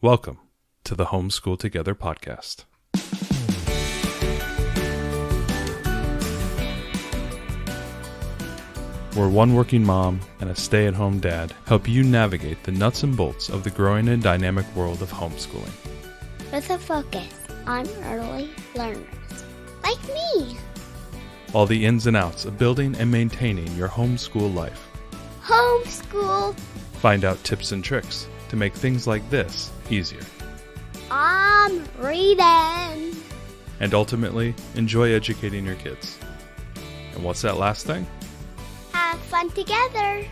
Welcome to the Homeschool Together podcast. Where one working mom and a stay-at-home dad help you navigate the nuts and bolts of the growing and dynamic world of homeschooling. With a focus on early learners, like me. All the ins and outs of building and maintaining your homeschool life. Homeschool. Find out tips and tricks to make things like this easier. I'm reading. And ultimately, enjoy educating your kids. And what's that last thing? Have fun together.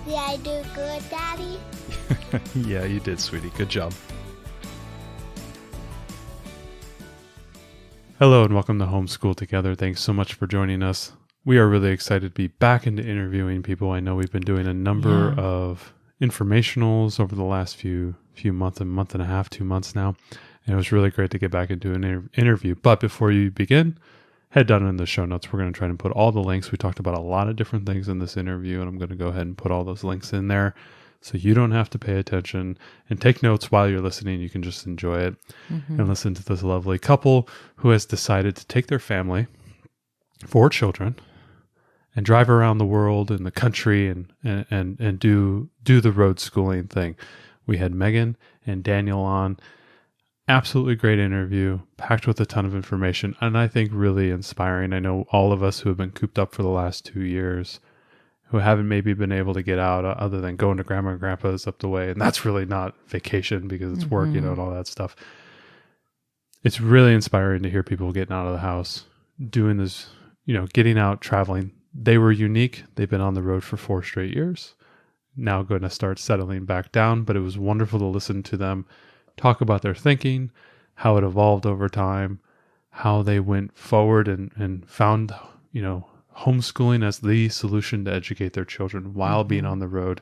Did I do good, Daddy? Yeah, you did, sweetie. Good job. Hello and welcome to Homeschool Together. Thanks so much for joining us. We are really excited to be back into interviewing people. I know we've been doing a number of informationals over the last few months, a month and a half, 2 months now. And it was really great to get back into an interview. But before you begin, head down in the show notes. We're going to try and put all the links. We talked about a lot of different things in this interview, and I'm going to go ahead and put all those links in there so you don't have to pay attention and take notes while you're listening. You can just enjoy it and listen to this lovely couple who has decided to take their family, 4 children, and drive around the world and the country and do the road schooling thing. We had Megan and Daniel on. Absolutely great interview, packed with a ton of information, and I think really inspiring. I know all of us who have been cooped up for the last 2 years, who haven't maybe been able to get out other than going to grandma and grandpa's up the way, and that's really not vacation because it's work, and all that stuff. It's really inspiring to hear people getting out of the house, doing this, getting out, traveling. They were unique. They've been on the road for 4 straight years. Now going to start settling back down, but it was wonderful to listen to them talk about their thinking, how it evolved over time, how they went forward and found, homeschooling as the solution to educate their children while being on the road.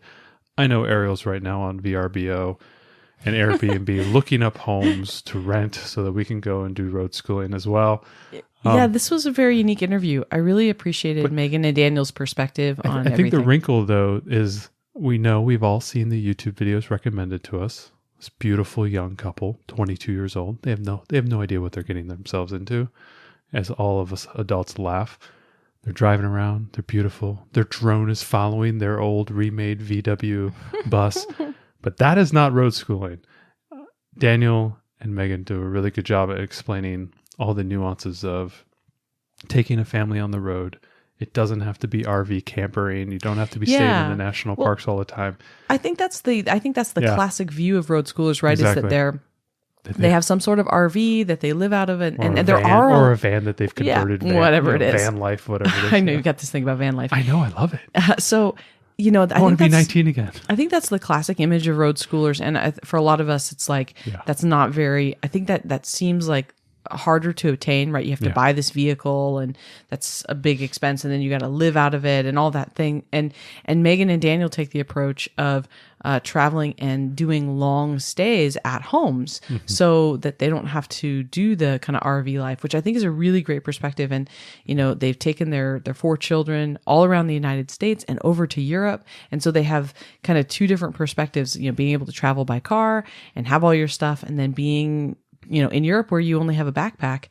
I know Ariel's right now on VRBO and Airbnb looking up homes to rent so that we can go and do road schooling as well. Yeah, this was a very unique interview. I really appreciated Megan and Daniel's perspective on everything. I think the wrinkle, though, is we've all seen the YouTube videos recommended to us. This beautiful young couple, 22 years old. They have no idea what they're getting themselves into. As all of us adults laugh, they're driving around. They're beautiful. Their drone is following their old remade VW bus, but that is not road schooling. Daniel and Megan do a really good job at explaining all the nuances of taking a family on the road. It doesn't have to be RV campering. You don't have to be staying in the national parks all the time. I think that's the classic view of road schoolers, right? Exactly. Is that they have some sort of RV that they live out of, and there are a van that they've converted, whatever it is, van life, whatever it is. I know you've got this thing about van life. I know, I love it. I want to be 19 again. I think that's the classic image of road schoolers, and for a lot of us, it's like that's not very. I think that seems like harder to obtain, right? You have to buy this vehicle, and that's a big expense, and then you got to live out of it and all that thing. And Megan and Daniel take the approach of traveling and doing long stays at homes so that they don't have to do the kind of RV life, which I think is a really great perspective. And they've taken their 4 children all around the United States and over to Europe, and so they have kind of 2 different perspectives, being able to travel by car and have all your stuff, and then being in Europe where you only have a backpack,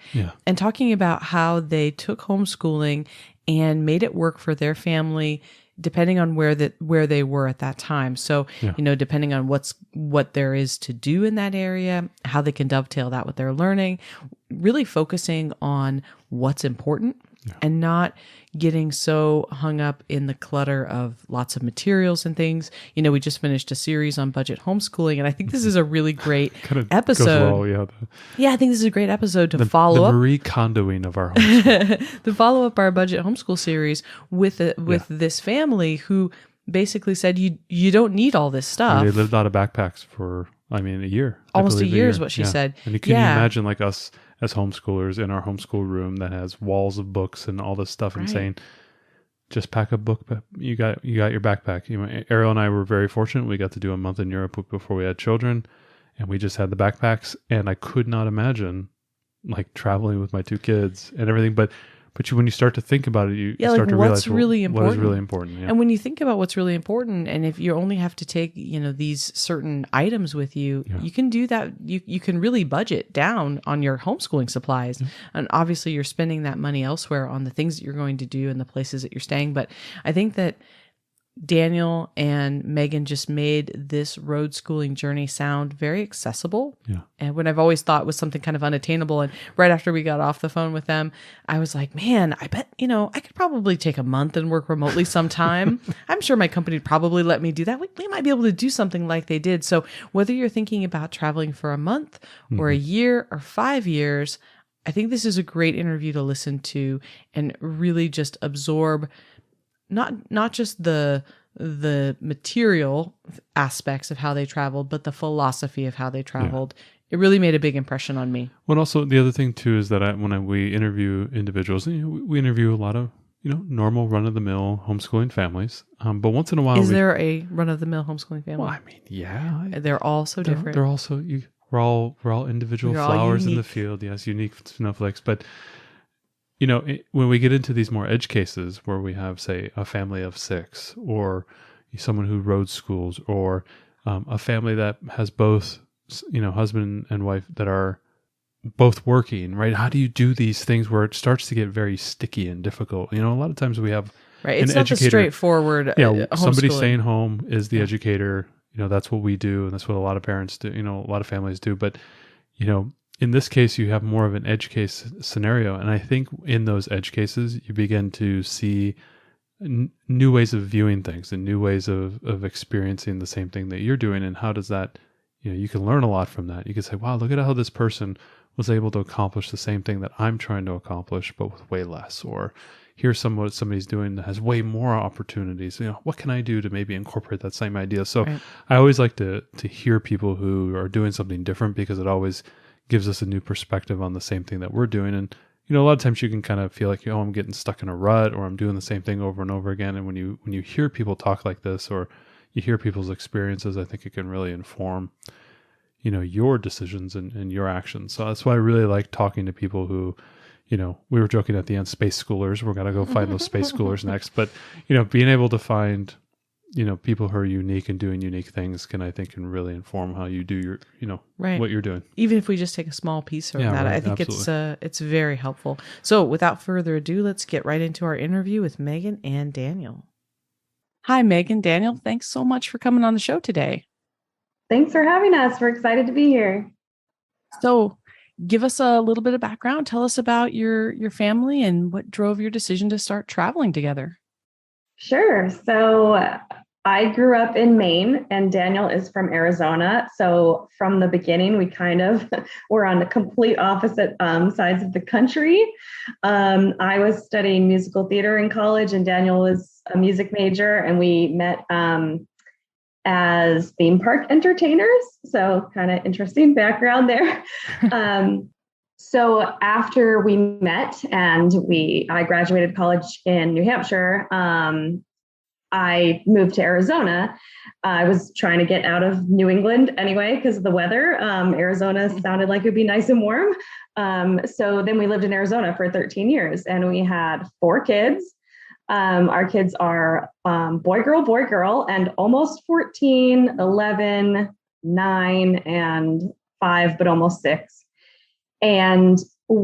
and talking about how they took homeschooling and made it work for their family, depending on where they were at that time. So, depending on what there is to do in that area, how they can dovetail that with their learning, really focusing on what's important and not getting so hung up in the clutter of lots of materials and things. We just finished a series on budget homeschooling, and I think this is a really great episode. I think this is a great episode to follow up. The Marie Kondoing of our homeschool. To follow up our budget homeschool series with this family who basically said, you don't need all this stuff. They lived out of backpacks for, a year. Almost a year is what she said. And can you imagine like us as homeschoolers in our homeschool room that has walls of books and all this stuff, and saying, just pack a book. You got your backpack. Ariel and I were very fortunate. We got to do a month in Europe before we had children, and we just had the backpacks. And I could not imagine like traveling with my 2 kids and everything. But But when you start to think about it, you like start to realize what's really important. What is really important. Yeah. And when you think about what's really important, and if you only have to take, these certain items with you, you can do that. You can really budget down on your homeschooling supplies. And obviously you're spending that money elsewhere on the things that you're going to do and the places that you're staying. But I think that Daniel and Megan just made this road schooling journey sound very accessible. Yeah. And when I've always thought was something kind of unattainable. And right after we got off the phone with them, I was like, man, I bet, I could probably take a month and work remotely sometime. I'm sure my company would probably let me do that. We might be able to do something like they did. So whether you're thinking about traveling for a month or a year or 5 years, I think this is a great interview to listen to and really just absorb not just the material aspects of how they traveled, but the philosophy of how they traveled. It really made a big impression on me. Well, also the other thing too is that we interview individuals, we interview a lot of normal run of the mill homeschooling families. But once in a while, is there a run of the mill homeschooling family? Well, I mean, yeah, they're all so different. They're also we're all individual flowers in the field. Yes, unique snowflakes, but. When we get into these more edge cases where we have, say, a family of 6 or someone who road schools or a family that has both, husband and wife that are both working, right? How do you do these things where it starts to get very sticky and difficult? A lot of times we have it's not the straightforward somebody staying home is the educator. That's what we do. And that's what a lot of parents do, a lot of families do. But, in this case, you have more of an edge case scenario. And I think in those edge cases, you begin to see new ways of viewing things and new ways of experiencing the same thing that you're doing. And how does that, you can learn a lot from that. You can say, wow, look at how this person was able to accomplish the same thing that I'm trying to accomplish, but with way less. Or here's what somebody's doing that has way more opportunities. What can I do to maybe incorporate that same idea? So I always like to hear people who are doing something different because it always gives us a new perspective on the same thing that we're doing. And, a lot of times you can kind of feel like, I'm getting stuck in a rut or I'm doing the same thing over and over again. And when you hear people talk like this or you hear people's experiences, I think it can really inform, your decisions and your actions. So that's why I really like talking to people who, we were joking at the end, space schoolers, we're going to go find those space schoolers next. But, being able to find, people who are unique and doing unique things can really inform how you do your, what you're doing. Even if we just take a small piece of that, I think it's very helpful. So without further ado, let's get right into our interview with Megan and Daniel. Hi, Megan, Daniel. Thanks so much for coming on the show today. Thanks for having us. We're excited to be here. So give us a little bit of background. Tell us about your family and what drove your decision to start traveling together. Sure. So I grew up in Maine and Daniel is from Arizona. So from the beginning, we kind of were on the complete opposite sides of the country. I was studying musical theater in college and Daniel was a music major, and we met as theme park entertainers. So kind of interesting background there. So after we met and I graduated college in New Hampshire, I moved to Arizona. I was trying to get out of New England anyway because of the weather. Arizona sounded like it'd be nice and warm. So then we lived in Arizona for 13 years and we had 4 kids. Our kids are boy, girl, and almost 14, 11, 9, and 5, but almost 6. And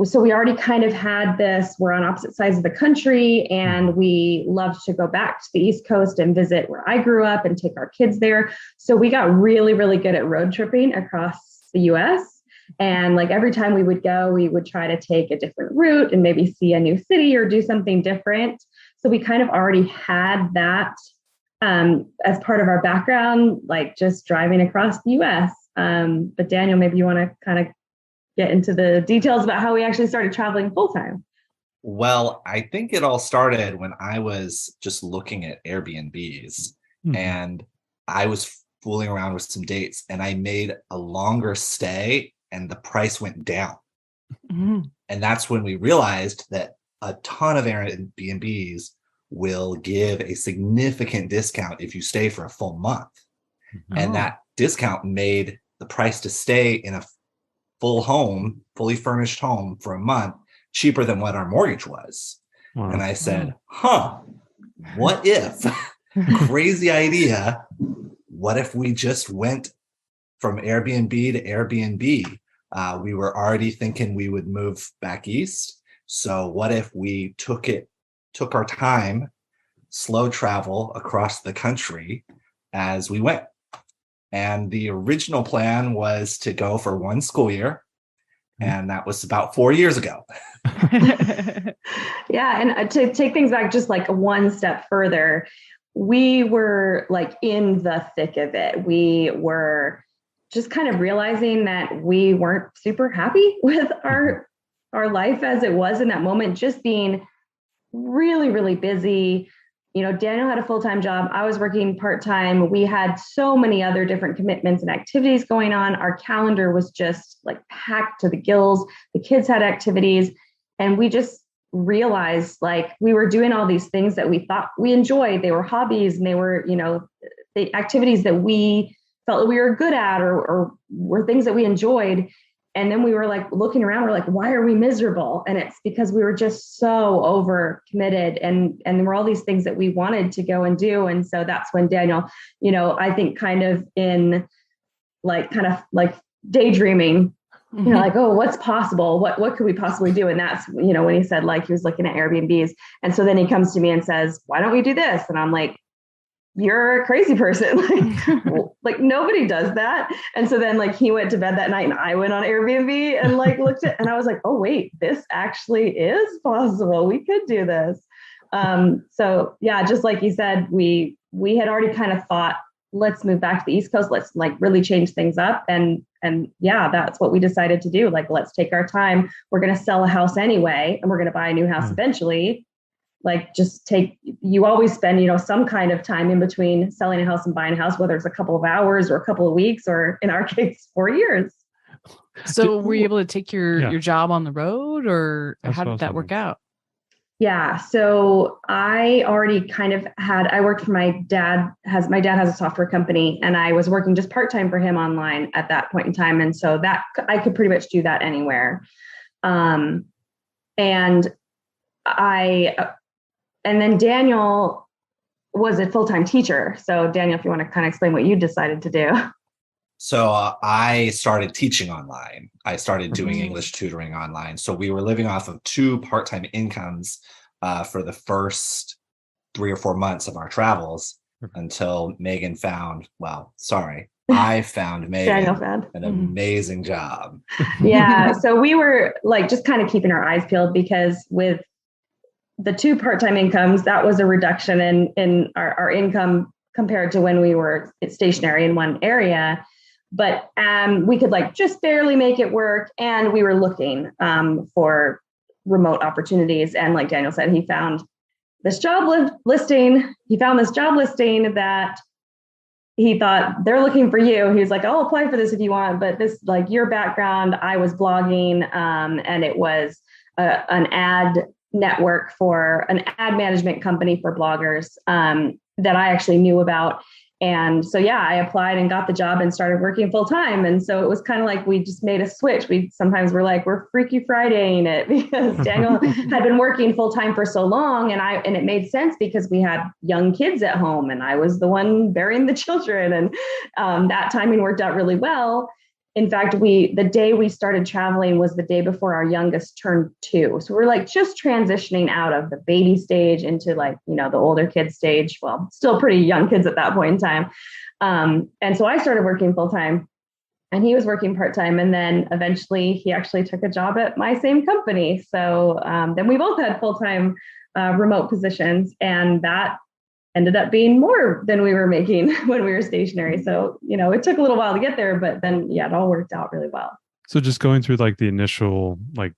so we already kind of had this, we're on opposite sides of the country and we loved to go back to the East Coast and visit where I grew up and take our kids there. So we got really, really good at road tripping across the US. And like every time we would go, we would try to take a different route and maybe see a new city or do something different. So we kind of already had that as part of our background, like just driving across the US. But Daniel, maybe you want to kind of get into the details about how we actually started traveling full time. Well, I think it all started when I was just looking at Airbnbs and I was fooling around with some dates and I made a longer stay and the price went down. And that's when we realized that a ton of Airbnbs will give a significant discount if you stay for a full month. And that discount made the price to stay in a full home, fully furnished home for a month cheaper than what our mortgage was. Wow. And I said, what if, crazy idea, what if we just went from Airbnb to Airbnb? We were already thinking we would move back east. So what if we took our time, slow travel across the country as we went? And the original plan was to go for one school year. And that was about 4 years ago. Yeah. And to take things back just like one step further, we were like in the thick of it. We were just kind of realizing that we weren't super happy with our life as it was in that moment, just being really, really busy. You know, Daniel had a full-time job. I was working part-time. We had so many other different commitments and activities going on. Our calendar was just like packed to the gills. The kids had activities, and we just realized like we were doing all these things that we thought we enjoyed. They were hobbies, and they were, you know, the activities that we felt that we were good at or were things that we enjoyed. And then we were like looking around, we're like, why are we miserable? And it's because we were just so over committed, and there were all these things that we wanted to go and do. And so that's when Daniel, you know, I think kind of daydreaming, you know, like, oh, what's possible? What could we possibly do? And that's, you know, when he said like he was looking at Airbnbs. And so then he comes to me and says, why don't we do this? And I'm like, you're a crazy person. like nobody does that. And so then like he went to bed that night and I went on Airbnb and like looked at, and I was like, oh wait, this actually is possible. We could do this. So yeah, just like you said, we had already kind of thought, let's move back to the East Coast. Let's like really change things up. And yeah, that's what we decided to do. Like, let's take our time. We're going to sell a house anyway, and we're going to buy a new house eventually. Like you always spend, you know, some kind of time in between selling a house and buying a house, whether it's a couple of hours or a couple of weeks, or in our case, 4 years. So were you able to take your job on the road, or how did that work out? Yeah. So I already kind of I worked for my dad has a software company, and I was working just part-time for him online at that point in time. And so that I could pretty much do that anywhere. And then Daniel was a full-time teacher. So Daniel, if you want to kind of explain what you decided to do. So I started teaching online. I started doing English tutoring online. So we were living off of 2 part-time incomes for the first 3 or 4 months of our travels until Megan I found Megan an amazing job. Yeah. So we were like just kind of keeping our eyes peeled, because with the 2 part-time incomes, that was a reduction in our income compared to when we were stationary in one area. But we could like just barely make it work. And we were looking for remote opportunities. And like Daniel said, he found this job listing. He found this job listing that he thought, they're looking for you. He was like, I'll apply for this if you want. But this, like your background, I was blogging, and it was an ad network for an ad management company for bloggers that I actually knew about. And so, yeah, I applied and got the job and started working full time. And so it was kind of like we just made a switch. Sometimes we're like, we're Freaky Fridaying it, because Daniel had been working full time for so long. And it made sense because we had young kids at home and I was the one bearing the children. And that timing worked out really well. In fact, the day we started traveling was the day before our youngest turned 2. So we're like just transitioning out of the baby stage into like, you know, the older kid stage. Well, still pretty young kids at that point in time. And so I started working full time and he was working part time. And then eventually he actually took a job at my same company. So then we both had full time remote positions, and that ended up being more than we were making when we were stationary. So, you know, it took a little while to get there, but then, yeah, it all worked out really well. So just going through like the initial, like,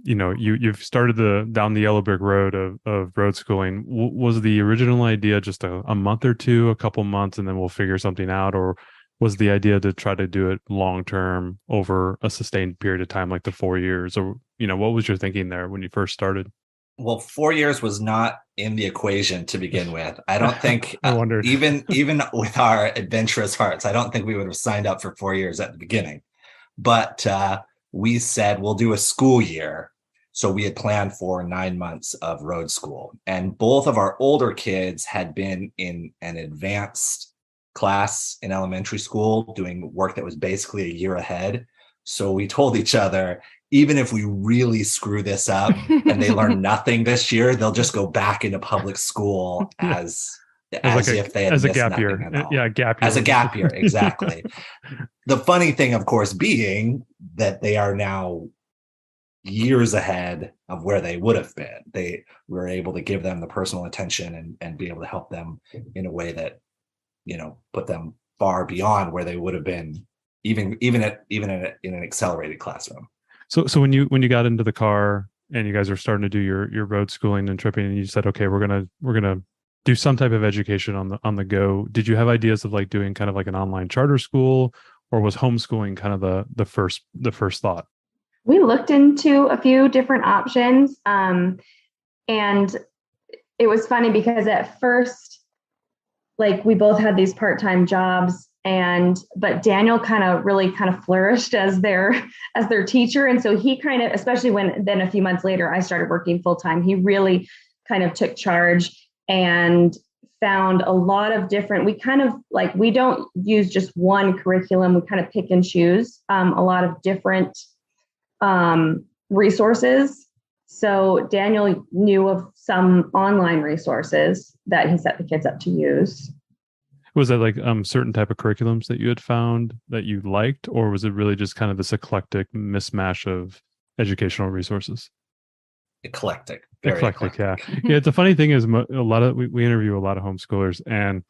you know, you've started down the yellow brick road of road schooling. Was the original idea just a month or two, a couple months, and then we'll figure something out? Or was the idea to try to do it long-term over a sustained period of time, like the 4 years? Or, you know, what was your thinking there when you first started? Well, 4 years was not in the equation to begin with. I don't think I wondered. even with our adventurous hearts, I don't think we would have signed up for 4 years at the beginning. But we said we'll do a school year. So we had planned for 9 months of road school, and both of our older kids had been in an advanced class in elementary school doing work that was basically a year ahead. So we told each other, even if we really screw this up and they learn nothing this year, they'll just go back into public school as if they had missed gap nothing year. at all. Yeah, gap year. As a gap year, exactly. The funny thing, of course, being that they are now years ahead of where they would have been. We were able to give them the personal attention and be able to help them in a way that, put them far beyond where they would have been, even in an accelerated classroom. So when you got into the car and you guys were starting to do your road schooling and tripping, and you said, okay, we're gonna do some type of education on the go. Did you have ideas of like doing kind of like an online charter school, or was homeschooling kind of the first thought? We looked into a few different options. And it was funny because at first, like, we both had these part-time jobs, but Daniel really flourished as their teacher. And so he kind of, especially then a few months later, I started working full-time, he really kind of took charge and found a lot of different, we don't use just one curriculum. We kind of pick and choose a lot of different resources. So Daniel knew of some online resources that he set the kids up to use. Was that like certain type of curriculums that you had found that you liked, or was it really just kind of this eclectic mismatch of educational resources? Eclectic. Yeah. Yeah. The funny thing is, we interview a lot of homeschoolers, and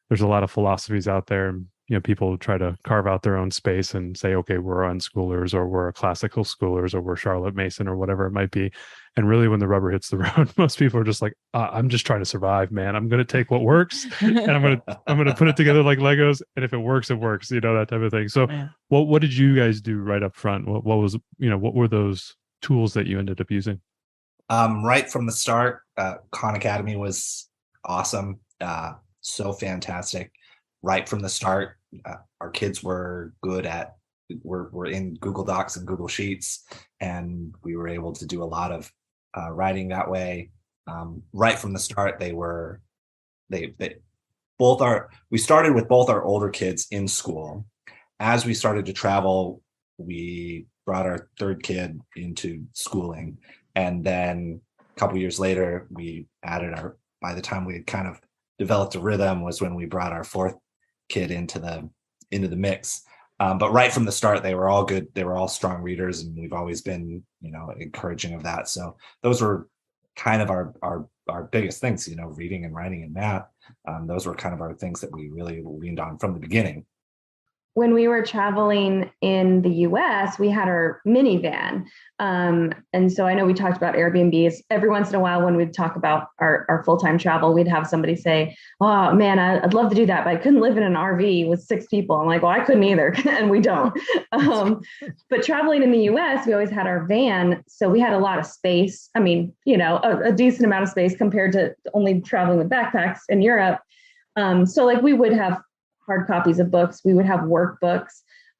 there's a lot of philosophies out there. People try to carve out their own space and say, okay, we're unschoolers, or we're classical schoolers, or we're Charlotte Mason, or whatever it might be. And really, when the rubber hits the road, most people are just like, I'm just trying to survive, man. I'm going to take what works and I'm going to put it together like Legos. And if it works, it works, that type of thing. So yeah. What did you guys do right up front? What were those tools that you ended up using? Right from the start, Khan Academy was awesome. So fantastic. Right from the start, our kids were good at, we're in Google Docs and Google Sheets, and we were able to do a lot of writing that way. Right from the start, we started with both our older kids in school. As we started to travel, we brought our third kid into schooling. And then a couple years later, we added by the time we had kind of developed a rhythm was when we brought our fourth kid into the mix. But right from the start, they were all good. They were all strong readers, and we've always been, encouraging of that. So those were kind of our biggest things, reading and writing and math. Those were kind of our things that we really leaned on from the beginning. When we were traveling in the US, we had our minivan. And so I know we talked about Airbnbs. Every once in a while, when we'd talk about our full-time travel, we'd have somebody say, oh man, I'd love to do that, but I couldn't live in an RV with 6 people. I'm like, well, I couldn't either. And we don't. But traveling in the US, we always had our van. So we had a lot of space. I mean, a decent amount of space compared to only traveling with backpacks in Europe. So like we would have hard copies of books, we would have workbooks.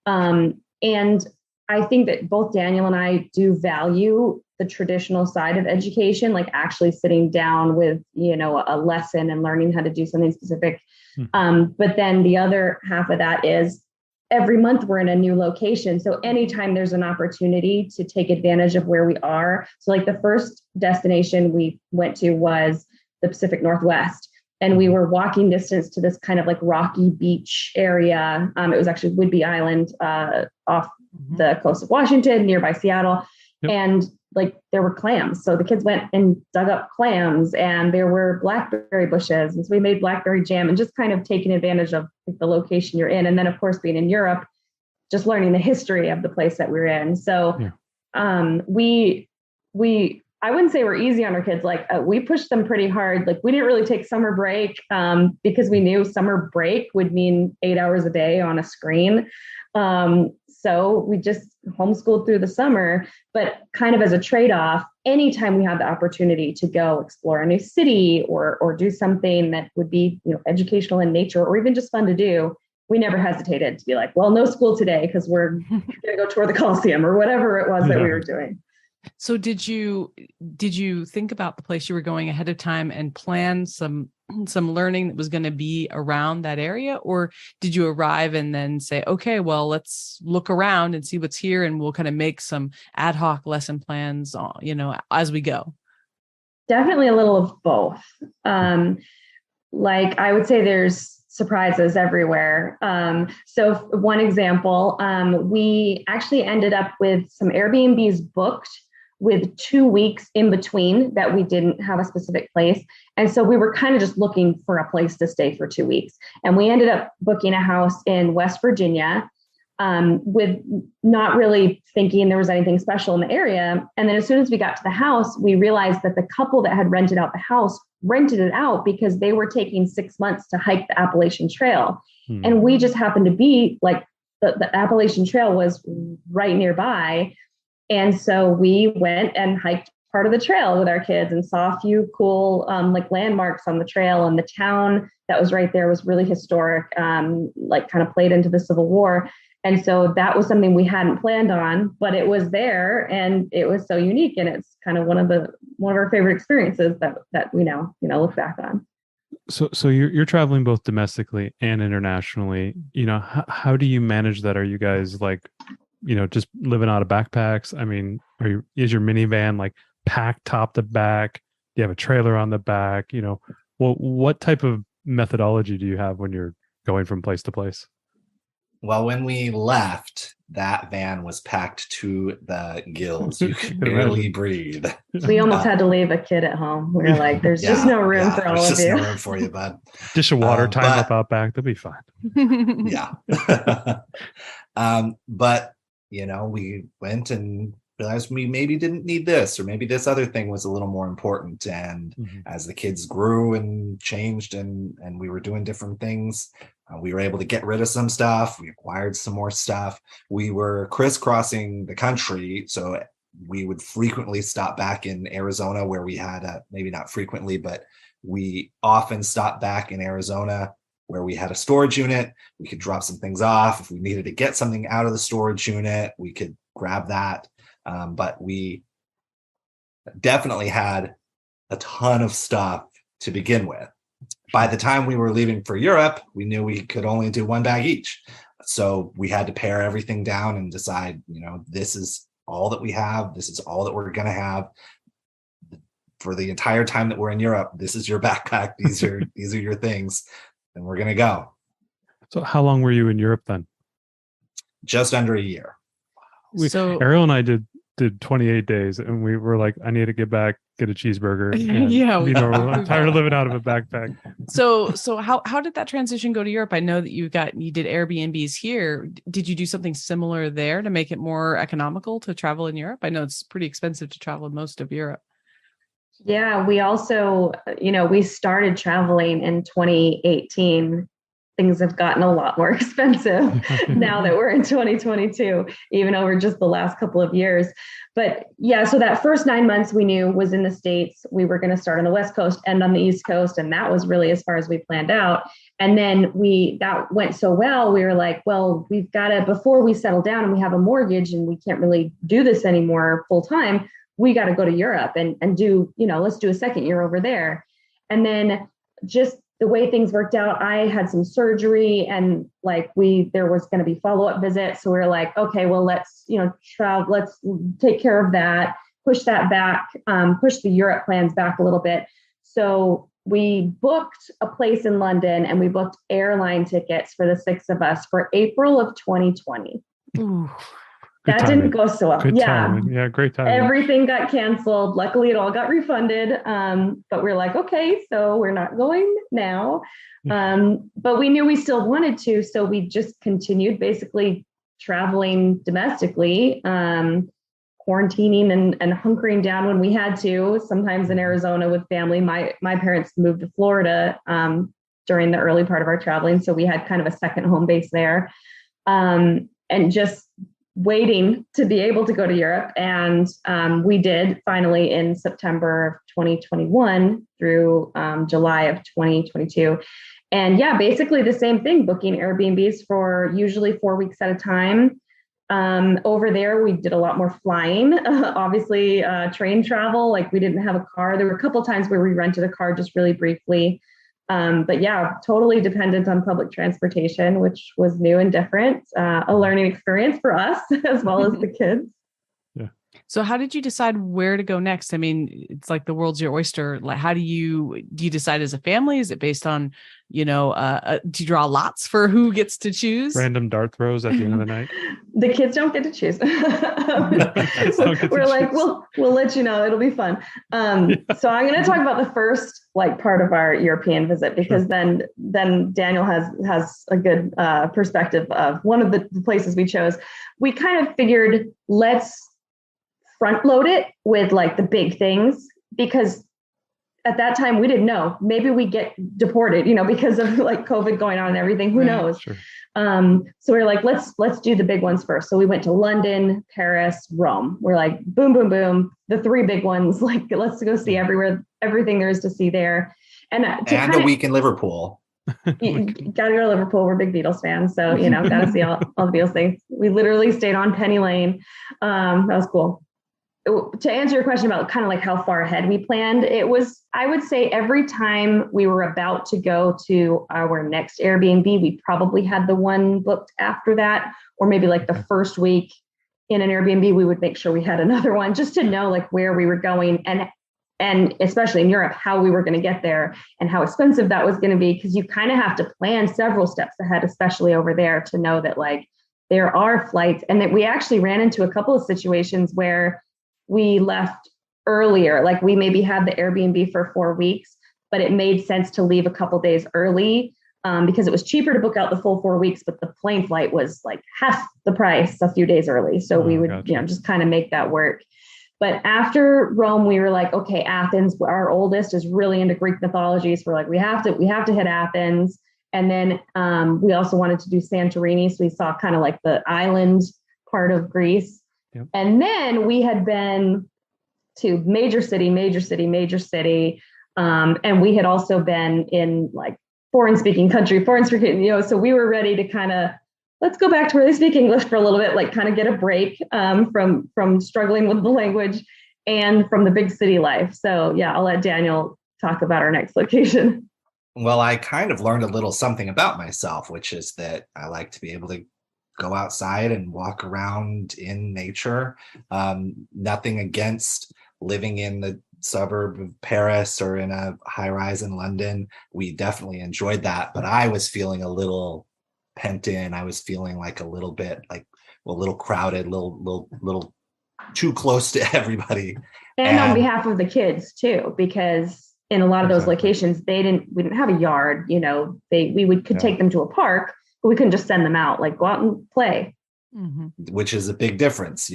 And I think that both Daniel and I do value the traditional side of education, like actually sitting down with, a lesson and learning how to do something specific. But then the other half of that is every month we're in a new location. So anytime there's an opportunity to take advantage of where we are. So like the first destination we went to was the Pacific Northwest. And we were walking distance to this kind of like rocky beach area. It was actually Whidbey Island off the coast of Washington, nearby Seattle. Yep. And like there were clams. So the kids went and dug up clams, and there were blackberry bushes. And so we made blackberry jam, and just kind of taking advantage of the location you're in. And then of course, being in Europe, just learning the history of the place that we're in. So I wouldn't say we're easy on our kids. Like we pushed them pretty hard. Like we didn't really take summer break because we knew summer break would mean 8 hours a day on a screen. So we just homeschooled through the summer, but kind of as a trade-off, anytime we had the opportunity to go explore a new city or do something that would be, educational in nature, or even just fun to do, we never hesitated to be like, well, no school today because we're going to go tour the Coliseum or whatever it was that we were doing. So did you think about the place you were going ahead of time and plan some learning that was going to be around that area? Or did you arrive and then say, okay, well, let's look around and see what's here, and we'll kind of make some ad hoc lesson plans, as we go? Definitely a little of both. Like I would say there's surprises everywhere. So one example, we actually ended up with some Airbnbs booked with 2 weeks in between that we didn't have a specific place. And so we were kind of just looking for a place to stay for 2 weeks. And we ended up booking a house in West Virginia, with not really thinking there was anything special in the area. And then as soon as we got to the house, we realized that the couple that had rented out the house rented it out because they were taking 6 months to hike the Appalachian Trail. And we just happened to be like, the Appalachian Trail was right nearby. And so we went and hiked part of the trail with our kids and saw a few cool like landmarks on the trail. And the town that was right there was really historic, like kind of played into the Civil War. And so that was something we hadn't planned on, but it was there and it was so unique. And it's kind of one of our favorite experiences that we now, look back on. So you're traveling both domestically and internationally. How do you manage that? Are you guys like, just living out of backpacks? I mean, is your minivan like packed top to back? Do you have a trailer on the back? What type of methodology do you have when you're going from place to place? Well, when we left, that van was packed to the gills. You could barely breathe. We almost had to leave a kid at home. We were like, there's just no room for all of you. There's just no room for you, bud. Dish of water, time up out back. They'll be fine. Yeah. But, we went and realized we maybe didn't need this, or maybe this other thing was a little more important. And as the kids grew and changed and we were doing different things, we were able to get rid of some stuff. We acquired some more stuff. We were crisscrossing the country. So we would frequently stop back in Arizona where we had maybe not frequently, but we often stopped back in Arizona where we had a storage unit. We could drop some things off. If we needed to get something out of the storage unit, we could grab that. But we definitely had a ton of stuff to begin with. By the time we were leaving for Europe, we knew we could only do one bag each. So we had to pare everything down and decide, this is all that we have. This is all that we're going to have for the entire time that we're in Europe. This is your backpack. These are your things, and we're going to go. So how long were you in Europe then? Just under a year. Ariel and I did 28 days, and we were like, I need to get back, get a cheeseburger. I'm tired of living out of a backpack. So how did that transition go to Europe? I know that you did Airbnbs here. Did you do something similar there to make it more economical to travel in Europe? I know it's pretty expensive to travel in most of Europe. Yeah, we also, we started traveling in 2018. Things have gotten a lot more expensive now that we're in 2022, even over just the last couple of years. But yeah, so that first 9 months we knew was in the States. We were going to start on the West Coast, end on the East Coast. And that was really as far as we planned out. And then that went so well, we were like, well, we've got to, before we settle down and we have a mortgage and we can't really do this anymore full time, we got to go to Europe and do, let's do a second year over there. And then just the way things worked out, I had some surgery and there was going to be follow-up visits. So we were like, okay, well, let's, travel, let's take care of that, push that back, push the Europe plans back a little bit. So we booked a place in London and we booked airline tickets for the 6 of us for April of 2020. Ooh. That didn't go so well. Yeah, great timing. Everything got canceled. Luckily, it all got refunded. But we're like, okay, so we're not going now. But we knew we still wanted to. So we just continued basically traveling domestically, quarantining and hunkering down when we had to, sometimes in Arizona with family. My parents moved to Florida during the early part of our traveling. So we had kind of a second home base there. And just waiting to be able to go to Europe. And we did finally in September of 2021 through July of 2022. And yeah, basically the same thing, booking Airbnbs for usually 4 weeks at a time. Over there, we did a lot more flying, obviously train travel, like we didn't have a car. There were a couple of times where we rented a car just really briefly. But yeah, totally dependent on public transportation, which was new and different, a learning experience for us as well as the kids. So how did you decide where to go next? I mean, it's like the world's your oyster. Like, how do you decide as a family? Is it based on, do you draw lots for who gets to choose? Random dart throws at the end of the night. The kids don't get to choose. We're like, we'll let you know. It'll be fun. So I'm going to talk about the first part of our European visit, because then Daniel has a good perspective of one of the places we chose. We kind of figured, let's front load it with the big things, because at that time we didn't know, maybe we get deported, because of COVID going on and everything, who knows? Sure. So we're like, let's do the big ones first. So we went to London, Paris, Rome. We're like, boom, boom, boom. The three big ones, let's go see everything there is to see there. And a week in Liverpool. You gotta go to Liverpool. We're big Beatles fans. So, gotta see all the Beatles things. We literally stayed on Penny Lane. That was cool. To answer your question about kind of how far ahead we planned, it was, I would say every time we were about to go to our next Airbnb, we probably had the one booked after that, or maybe the first week in an Airbnb, we would make sure we had another one just to know where we were going, and especially in Europe, how we were going to get there and how expensive that was going to be, because you kind of have to plan several steps ahead, especially over there, to know that there are flights, and that we actually ran into a couple of situations where we left earlier. We maybe had the Airbnb for 4 weeks, but it made sense to leave a couple days early because it was cheaper to book out the full 4 weeks, but the plane flight was half the price a few days early. So we would, just kind of make that work. But after Rome, we were like, okay, Athens, our oldest is really into Greek mythology. So we're like, we have to hit Athens. And then we also wanted to do Santorini. So we saw kind of the island part of Greece. Yep. And then we had been to major city. And we had also been in foreign speaking country, so we were ready to kind of, let's go back to where they speak English for a little bit, kind of get a break from struggling with the language and from the big city life. So yeah, I'll let Daniel talk about our next location. Well, I kind of learned a little something about myself, which is that I like to be able to go outside and walk around in nature. Nothing against living in the suburb of Paris or in a high rise in London. We definitely enjoyed that, but I was feeling a little pent in. I was feeling a little bit a little crowded, little too close to everybody. And on behalf of the kids too, because in a lot of those locations, we didn't have a yard. We could take them to a park, but we couldn't just send them out, go out and play. Mm-hmm. Which is a big difference,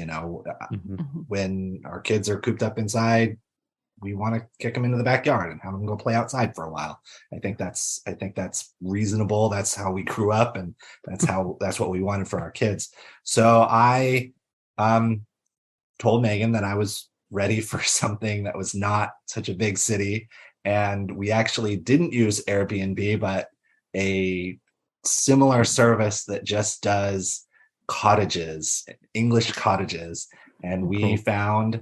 when our kids are cooped up inside, we want to kick them into the backyard and have them go play outside for a while. I think that's reasonable. That's how we grew up, and that's what we wanted for our kids. So I told Megan that I was ready for something that was not such a big city, and we actually didn't use Airbnb, but a similar service that just does cottages, English cottages. And we found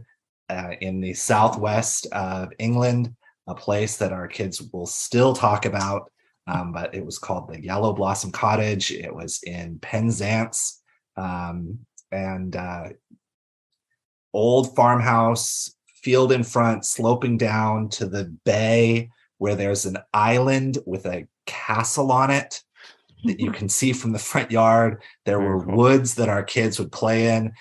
in the southwest of England a place that our kids will still talk about, but it was called the Yellow Blossom Cottage. It was in Penzance, and old farmhouse, field in front, sloping down to the bay, where there's an island with a castle on it that you can see from the front yard. There were woods that our kids would play in.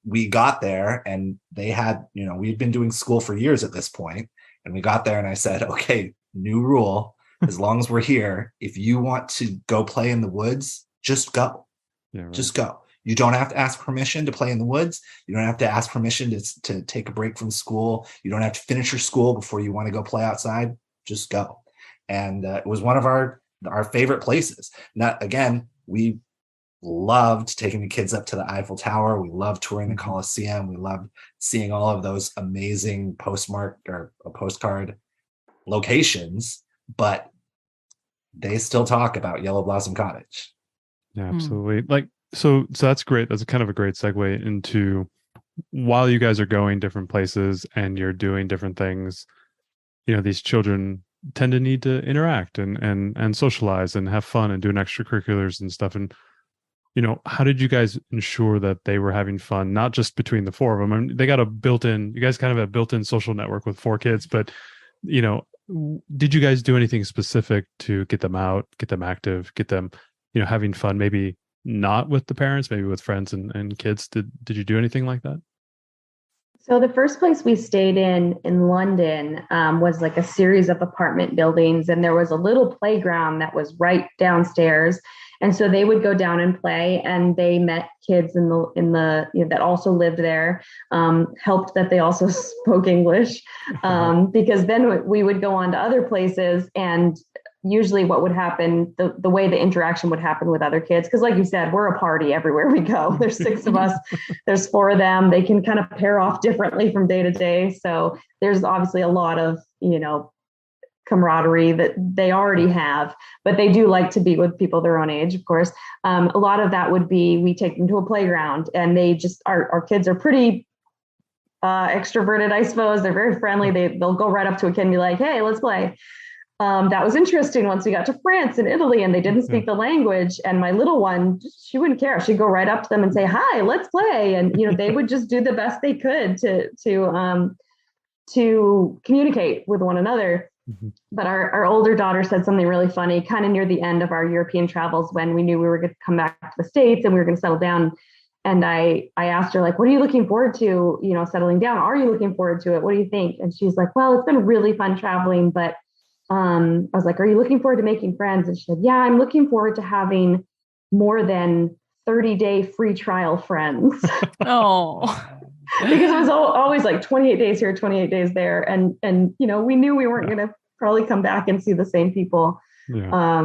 We got there, and they had, we'd been doing school for years at this point, and we got there and I said, okay, new rule, as long as we're here, if you want to go play in the woods, just go. Yeah, right. Just go. You don't have to ask permission to play in the woods. You don't have to ask permission to take a break from school. You don't have to finish your school before you want to go play outside. Just go. And it was one of our favorite places. Now, again, we loved taking the kids up to the Eiffel Tower. We loved touring the Colosseum. We loved seeing all of those amazing postcard locations, but they still talk about Yellow Blossom Cottage. Yeah, absolutely. So that's great. That's kind of a great segue into, while you guys are going different places and you're doing different things, these children tend to need to interact and socialize and have fun and doing extracurriculars and stuff. And, how did you guys ensure that they were having fun, not just between the four of them? I mean, they got you guys kind of have a built-in social network with four kids, but, did you guys do anything specific to get them out, get them active, get them, having fun, maybe not with the parents, maybe with friends and kids? Did you do anything like that? So the first place we stayed in London was like a series of apartment buildings, and there was a little playground that was right downstairs. And so they would go down and play, and they met kids in the that also lived there. Helped that they also spoke English, because then we would go on to other places, and usually what would happen, the way the interaction would happen with other kids, because like you said, we're a party everywhere we go. There's 6 of us, there's 4 of them. They can kind of pair off differently from day to day. So there's obviously a lot of, camaraderie that they already have, but they do like to be with people their own age, of course. A lot of that would be, we take them to a playground, and they just, our kids are pretty extroverted, I suppose. They're very friendly. They'll go right up to a kid and be like, hey, let's play. That was interesting once we got to France and Italy and they didn't speak the language. And my little one, she wouldn't care. She'd go right up to them and say, hi, let's play. And, they would just do the best they could to communicate with one another. Mm-hmm. But our older daughter said something really funny, kind of near the end of our European travels, when we knew we were going to come back to the States and we were going to settle down. And I asked her, like, what are you looking forward to, settling down? Are you looking forward to it? What do you think? And she's like, well, it's been really fun traveling, but I was like, are you looking forward to making friends? And she said, yeah, I'm looking forward to having more than 30-day free trial friends. Oh, because it was always like 28 days here, 28 days there. And we knew we weren't going to probably come back and see the same people. Yeah.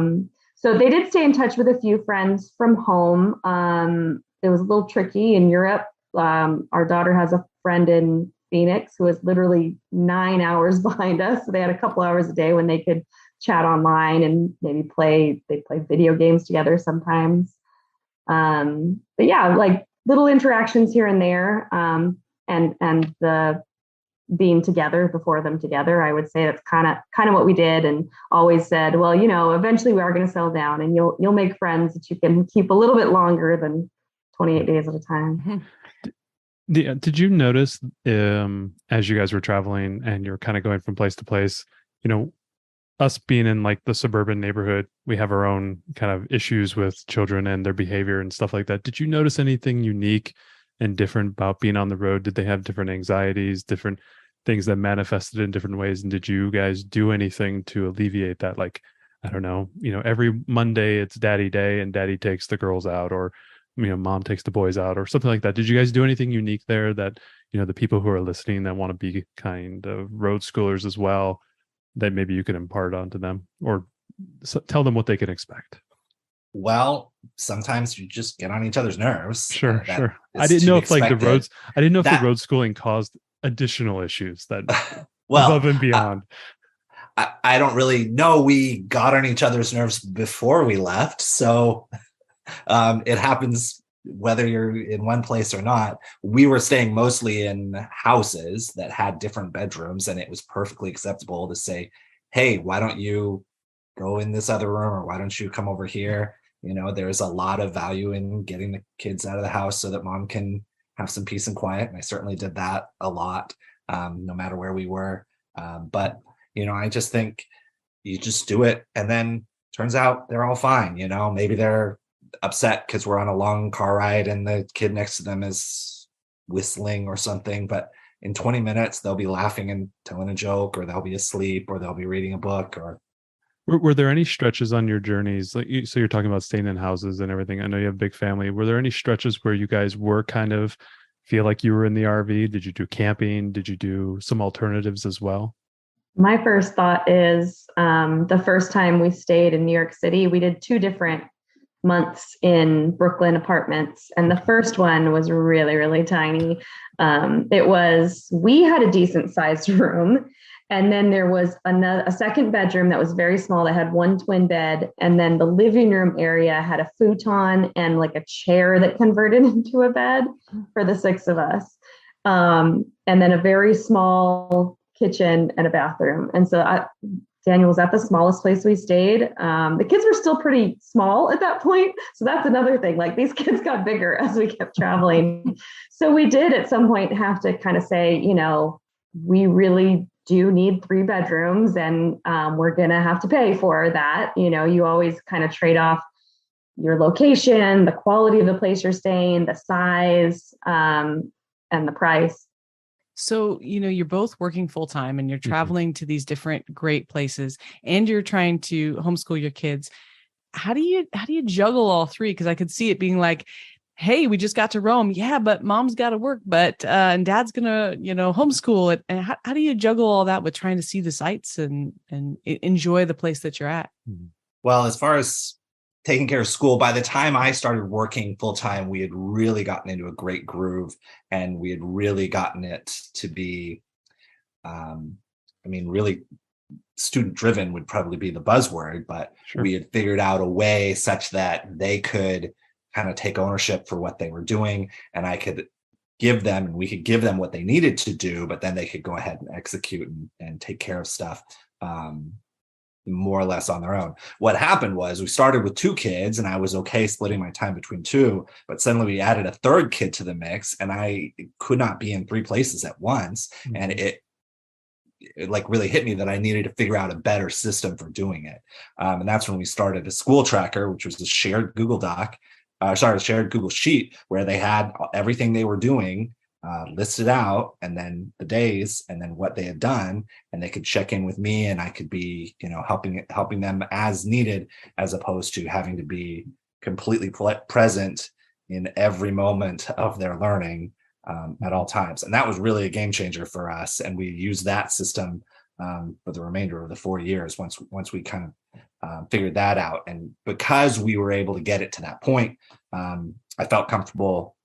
So they did stay in touch with a few friends from home. It was a little tricky in Europe. Our daughter has a friend in Phoenix who is literally 9 hours behind us. So they had a couple hours a day when they could chat online and maybe play video games together sometimes. But yeah, like little interactions here and there. And the being together, the 4 of them together, I would say that's kind of what we did, and always said, well, eventually we are going to settle down and you'll make friends that you can keep a little bit longer than 28 days at a time. Did you notice as you guys were traveling and you're kind of going from place to place, us being in like the suburban neighborhood, we have our own kind of issues with children and their behavior and stuff like that. Did you notice anything unique and different about being on the road? Did they have different anxieties, different things that manifested in different ways? And did you guys do anything to alleviate that? Like, I don't know, every Monday it's daddy day and daddy takes the girls out, or mom takes the boys out, or something like that. Did you guys do anything unique there that, the people who are listening that want to be kind of road schoolers as well, that maybe you can impart onto them, or tell them what they can expect? Well, sometimes you just get on each other's nerves. Sure. I didn't know if the road schooling caused additional issues that above and beyond. I don't really know. We got on each other's nerves before we left. So it happens whether you're in one place or not. We were staying mostly in houses that had different bedrooms, and it was perfectly acceptable to say, hey, why don't you go in this other room, or why don't you come over here? There's a lot of value in getting the kids out of the house so that mom can have some peace and quiet. And I certainly did that a lot, no matter where we were. But I just think you just do it, and then turns out they're all fine. Maybe they're upset because we're on a long car ride and the kid next to them is whistling or something, but in 20 minutes they'll be laughing and telling a joke, or they'll be asleep, or they'll be reading a book. Or were there any stretches on your journeys, so you're talking about staying in houses and everything, I know you have a big family, were there any stretches where you guys were kind of feel like you were in the RV? Did you do camping? Did you do some alternatives as well? My first thought is the first time we stayed in New York City, we did 2 different months in Brooklyn apartments. And the first one was really, really tiny. We had a decent sized room, And then there was a second bedroom that was very small that had one twin bed. And then the living room area had a futon and like a chair that converted into a bed for the 6 of us. And then a very small kitchen and a bathroom. And so Daniel was at the smallest place we stayed. The kids were still pretty small at that point. So that's another thing. Like these kids got bigger as we kept traveling. So we did at some point have to kind of say, we really do need 3 bedrooms and we're going to have to pay for that. You always kind of trade off your location, the quality of the place you're staying, the size, and the price. So, you're both working full time and you're traveling to these different great places and you're trying to homeschool your kids. How do you juggle all 3? Because I could see it being like, hey, we just got to Rome. Yeah, but mom's got to work, and dad's going to, homeschool it. And how do you juggle all that with trying to see the sights and enjoy the place that you're at? Well, as far as taking care of school, by the time I started working full time, we had really gotten into a great groove and we had really gotten it to be, really student driven would probably be the buzzword, but sure. We had figured out a way such that they could kind of take ownership for what they were doing, and we could give them what they needed to do, but then they could go ahead and execute and take care of stuff more or less on their own. What happened was we started with 2 kids and I was okay splitting my time between 2, but suddenly we added a 3rd kid to the mix and I could not be in 3 places at once. Mm-hmm. And it like really hit me that I needed to figure out a better system for doing it. And that's when we started a school tracker, which was a shared Google shared Google Sheet where they had everything they were doing listed out, and then the days, and then what they had done, and they could check in with me, and I could be, helping them as needed, as opposed to having to be completely present in every moment of their learning at all times. And that was really a game changer for us, and we used that system for the remainder of the 4 years once we kind of figured that out. And because we were able to get it to that point, I felt comfortable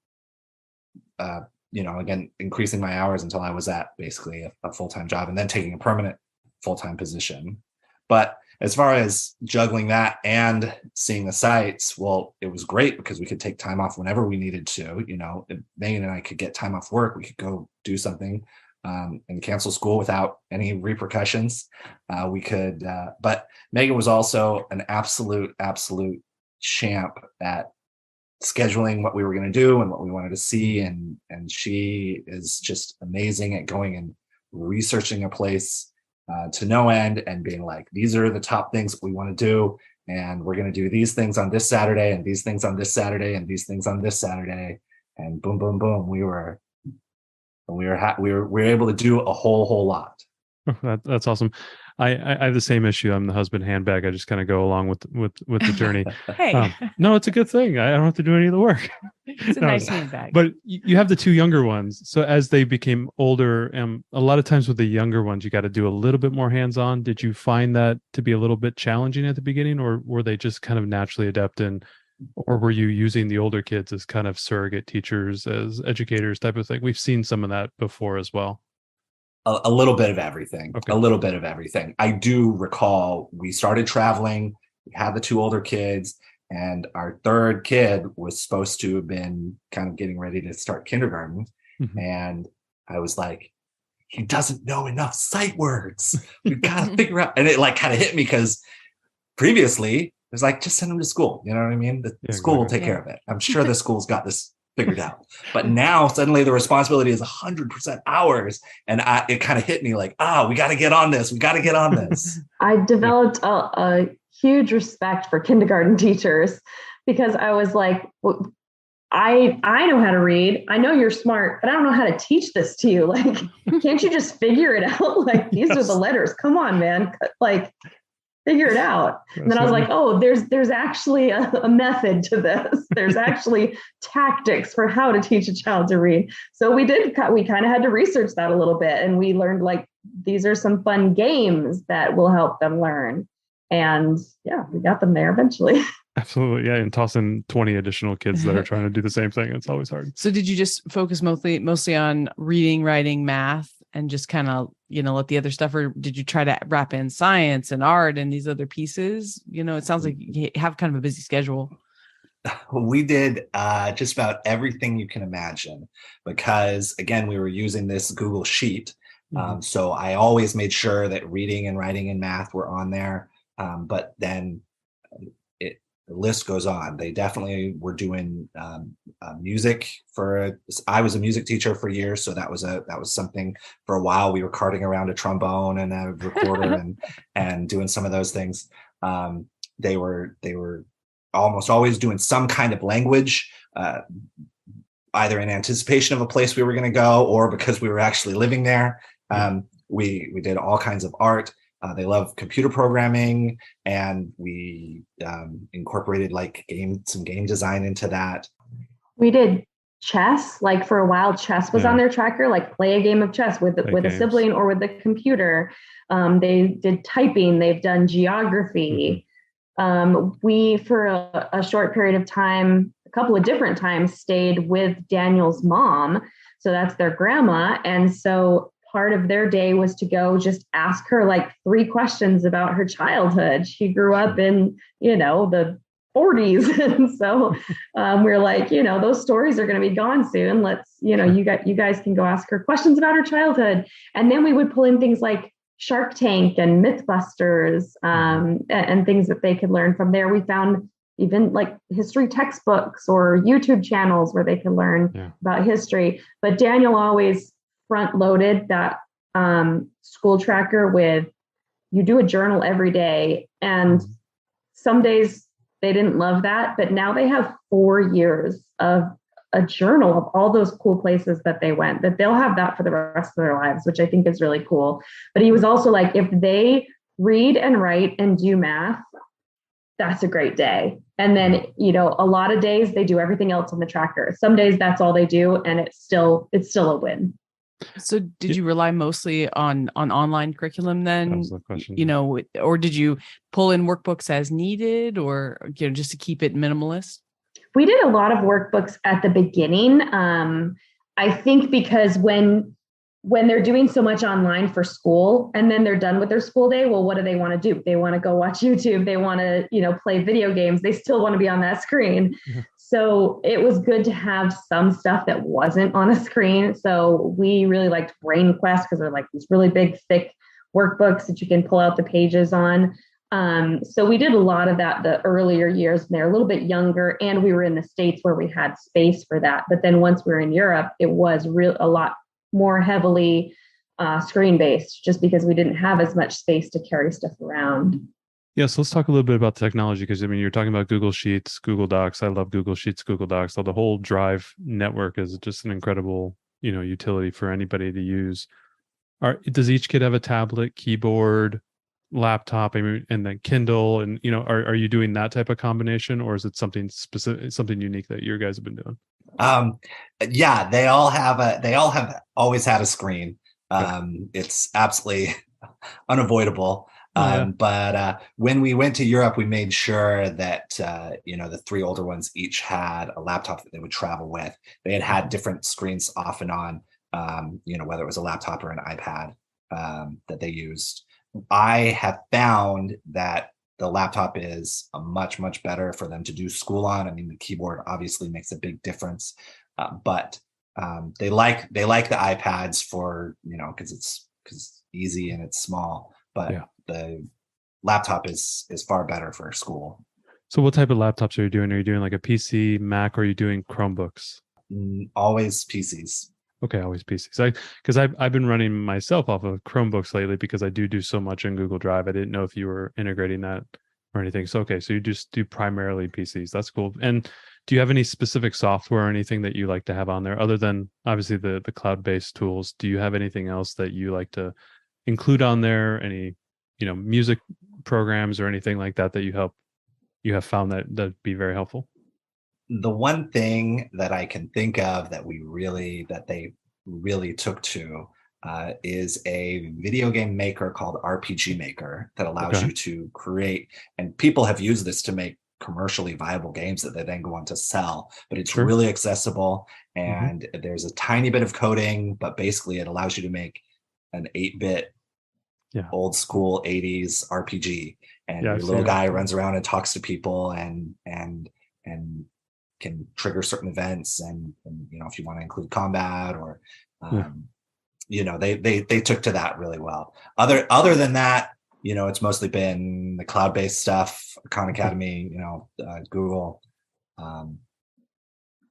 again, increasing my hours until I was at basically a full-time job and then taking a permanent full-time position. But as far as juggling that and seeing the sites, well, it was great because we could take time off whenever we needed to. Megan and I could get time off work. We could go do something and cancel school without any repercussions. We could, but Megan was also an absolute champ at scheduling what we were going to do and what we wanted to see, and she is just amazing at going and researching a place to no end and being like, these are the top things that we want to do, and we're going to do these things on this Saturday and these things on this Saturday and these things on this Saturday, and boom boom boom, we were able to do a whole lot. That's awesome. I have the same issue. I'm the husband handbag. I just kind of go along with the journey. Hey, no, it's a good thing. I don't have to do any of the work. It's a nice handbag. But you have the 2 younger ones. So as they became older, a lot of times with the younger ones, you got to do a little bit more hands-on. Did you find that to be a little bit challenging at the beginning, or were they just kind of naturally adept in, or were you using the older kids as kind of surrogate teachers, as educators type of thing? We've seen some of that before as well. A little bit of everything. Okay. A little bit of everything. I do recall we started traveling, we had the 2 older kids, and our 3rd kid was supposed to have been kind of getting ready to start kindergarten. Mm-hmm. And I was like, he doesn't know enough sight words. We've got to figure out. And it like kind of hit me because previously it was like, just send him to school. You know what I mean? The school will take care of it. I'm sure the school's got this figured out. But now suddenly the responsibility is 100% ours. And it kind of hit me like, we got to get on this. We got to get on this. I developed a huge respect for kindergarten teachers because I was like, well, I know how to read. I know you're smart, but I don't know how to teach this to you. Like, can't you just figure it out? Like, these are the letters. Come on, man. Like, figure it out. And then I was like, oh, there's actually a method to this. There's actually tactics for how to teach a child to read. So we kind of had to research that a little bit. And we learned like, these are some fun games that will help them learn. And yeah, we got them there eventually. Absolutely. Yeah. And toss in 20 additional kids that are trying to do the same thing. It's always hard. So did you just focus mostly on reading, writing, math? and just kind of, let the other stuff, or did you try to wrap in science and art and these other pieces? It sounds like you have kind of a busy schedule. We did just about everything you can imagine, because again, we were using this Google Sheet. So I always made sure that reading and writing and math were on there. But then the list goes on. They definitely were doing music I was a music teacher for years. So that was something. For a while we were carting around a trombone and a recorder and doing some of those things. They were almost always doing some kind of language, either in anticipation of a place we were going to go or because we were actually living there. We did all kinds of art. They love computer programming, and we incorporated some game design into that. We did chess. Like for a while, chess was on their tracker, like play a game of chess with a sibling or with the computer. They did typing. They've done geography. We, for a short period of time, a couple of different times, stayed with Daniel's mom. So that's their grandma. And so part of their day was to go just ask her like 3 questions about her childhood. She grew up in, the 40s. And so we're like, those stories are going to be gone soon. Let's, you guys can go ask her questions about her childhood. And then we would pull in things like Shark Tank and Mythbusters, and things that they could learn from there. We found even like history textbooks or YouTube channels where they could learn about history. But Daniel always front loaded that school tracker with, you do a journal every day. And some days they didn't love that, but now they have 4 years of a journal of all those cool places that they went, that they'll have that for the rest of their lives, which I think is really cool. But he was also like, if they read and write and do math, that's a great day. And then, a lot of days they do everything else on the tracker. Some days that's all they do, and it's still a win. So did you rely mostly on online curriculum then? That was the question. Or did you pull in workbooks as needed, or just to keep it minimalist? We did a lot of workbooks at the beginning. I think because when they're doing so much online for school and then they're done with their school day, well, what do they want to do? They want to go watch YouTube. They want to, play video games. They still want to be on that screen. Mm-hmm. So it was good to have some stuff that wasn't on a screen. So we really liked Brain Quest because they're like these really big, thick workbooks that you can pull out the pages on. So we did a lot of that the earlier years, and they're a little bit younger, and we were in the States where we had space for that. But then once we were in Europe, it was a lot more heavily screen-based, just because we didn't have as much space to carry stuff around. Yeah, so let's talk a little bit about technology, because you're talking about Google Sheets, Google Docs. I love Google Sheets, Google Docs. So the whole Drive network is just an incredible, utility for anybody to use. Does each kid have a tablet, keyboard, laptop, and then Kindle? And are you doing that type of combination, or is it something specific, something unique that you guys have been doing? Yeah, they all have always had a screen. It's absolutely unavoidable. But when we went to Europe, we made sure that, the 3 older ones each had a laptop that they would travel with. They had different screens off and on, whether it was a laptop or an iPad that they used. I have found that the laptop is a much, much better for them to do school on. I mean, the keyboard obviously makes a big difference, but they like the iPads for, because it's easy and it's small. But the laptop is far better for school. So what type of laptops are you doing? Are you doing like a PC, Mac, or are you doing Chromebooks? Always PCs. Okay, always PCs. Because I've been running myself off of Chromebooks lately, because I do so much in Google Drive. I didn't know if you were integrating that or anything. So so you just do primarily PCs. That's cool. And do you have any specific software or anything that you like to have on there, other than obviously the cloud-based tools? Do you have anything else that you like to include on there? Any music programs or anything like that you have found that be very helpful? The one thing that I can think of that they really took to is a video game maker called RPG Maker that allows you to create, and people have used this to make commercially viable games that they then go on to sell, but it's really accessible, and there's a tiny bit of coding, but basically it allows you to make an 8-bit Yeah. old school 80s RPG, and Yeah, your I've little seen guy it. runs around and talks to people and can trigger certain events, and if you want to include combat or Yeah. they took to that really well. Other than that, it's mostly been the cloud-based stuff, Khan Academy, Google,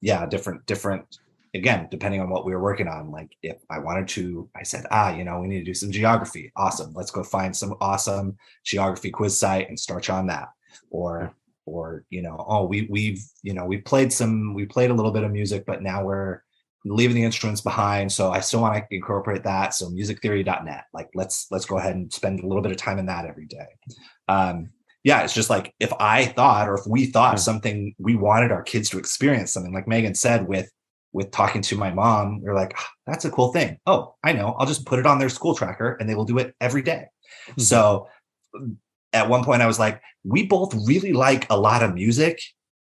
different, again, depending on what we were working on. Like if I wanted to, I said, we need to do some geography. Awesome. Let's go find some awesome geography quiz site and start you on that. We played a little bit of music, but now we're leaving the instruments behind. So I still want to incorporate that. So musictheory.net, like let's go ahead and spend a little bit of time in that every day. It's just like if we thought something, we wanted our kids to experience something, like Megan said, with talking to my mom, we're like, that's a cool thing. Oh, I know. I'll just put it on their school tracker and they will do it every day. Mm-hmm. So at one point I was like, we both really like a lot of music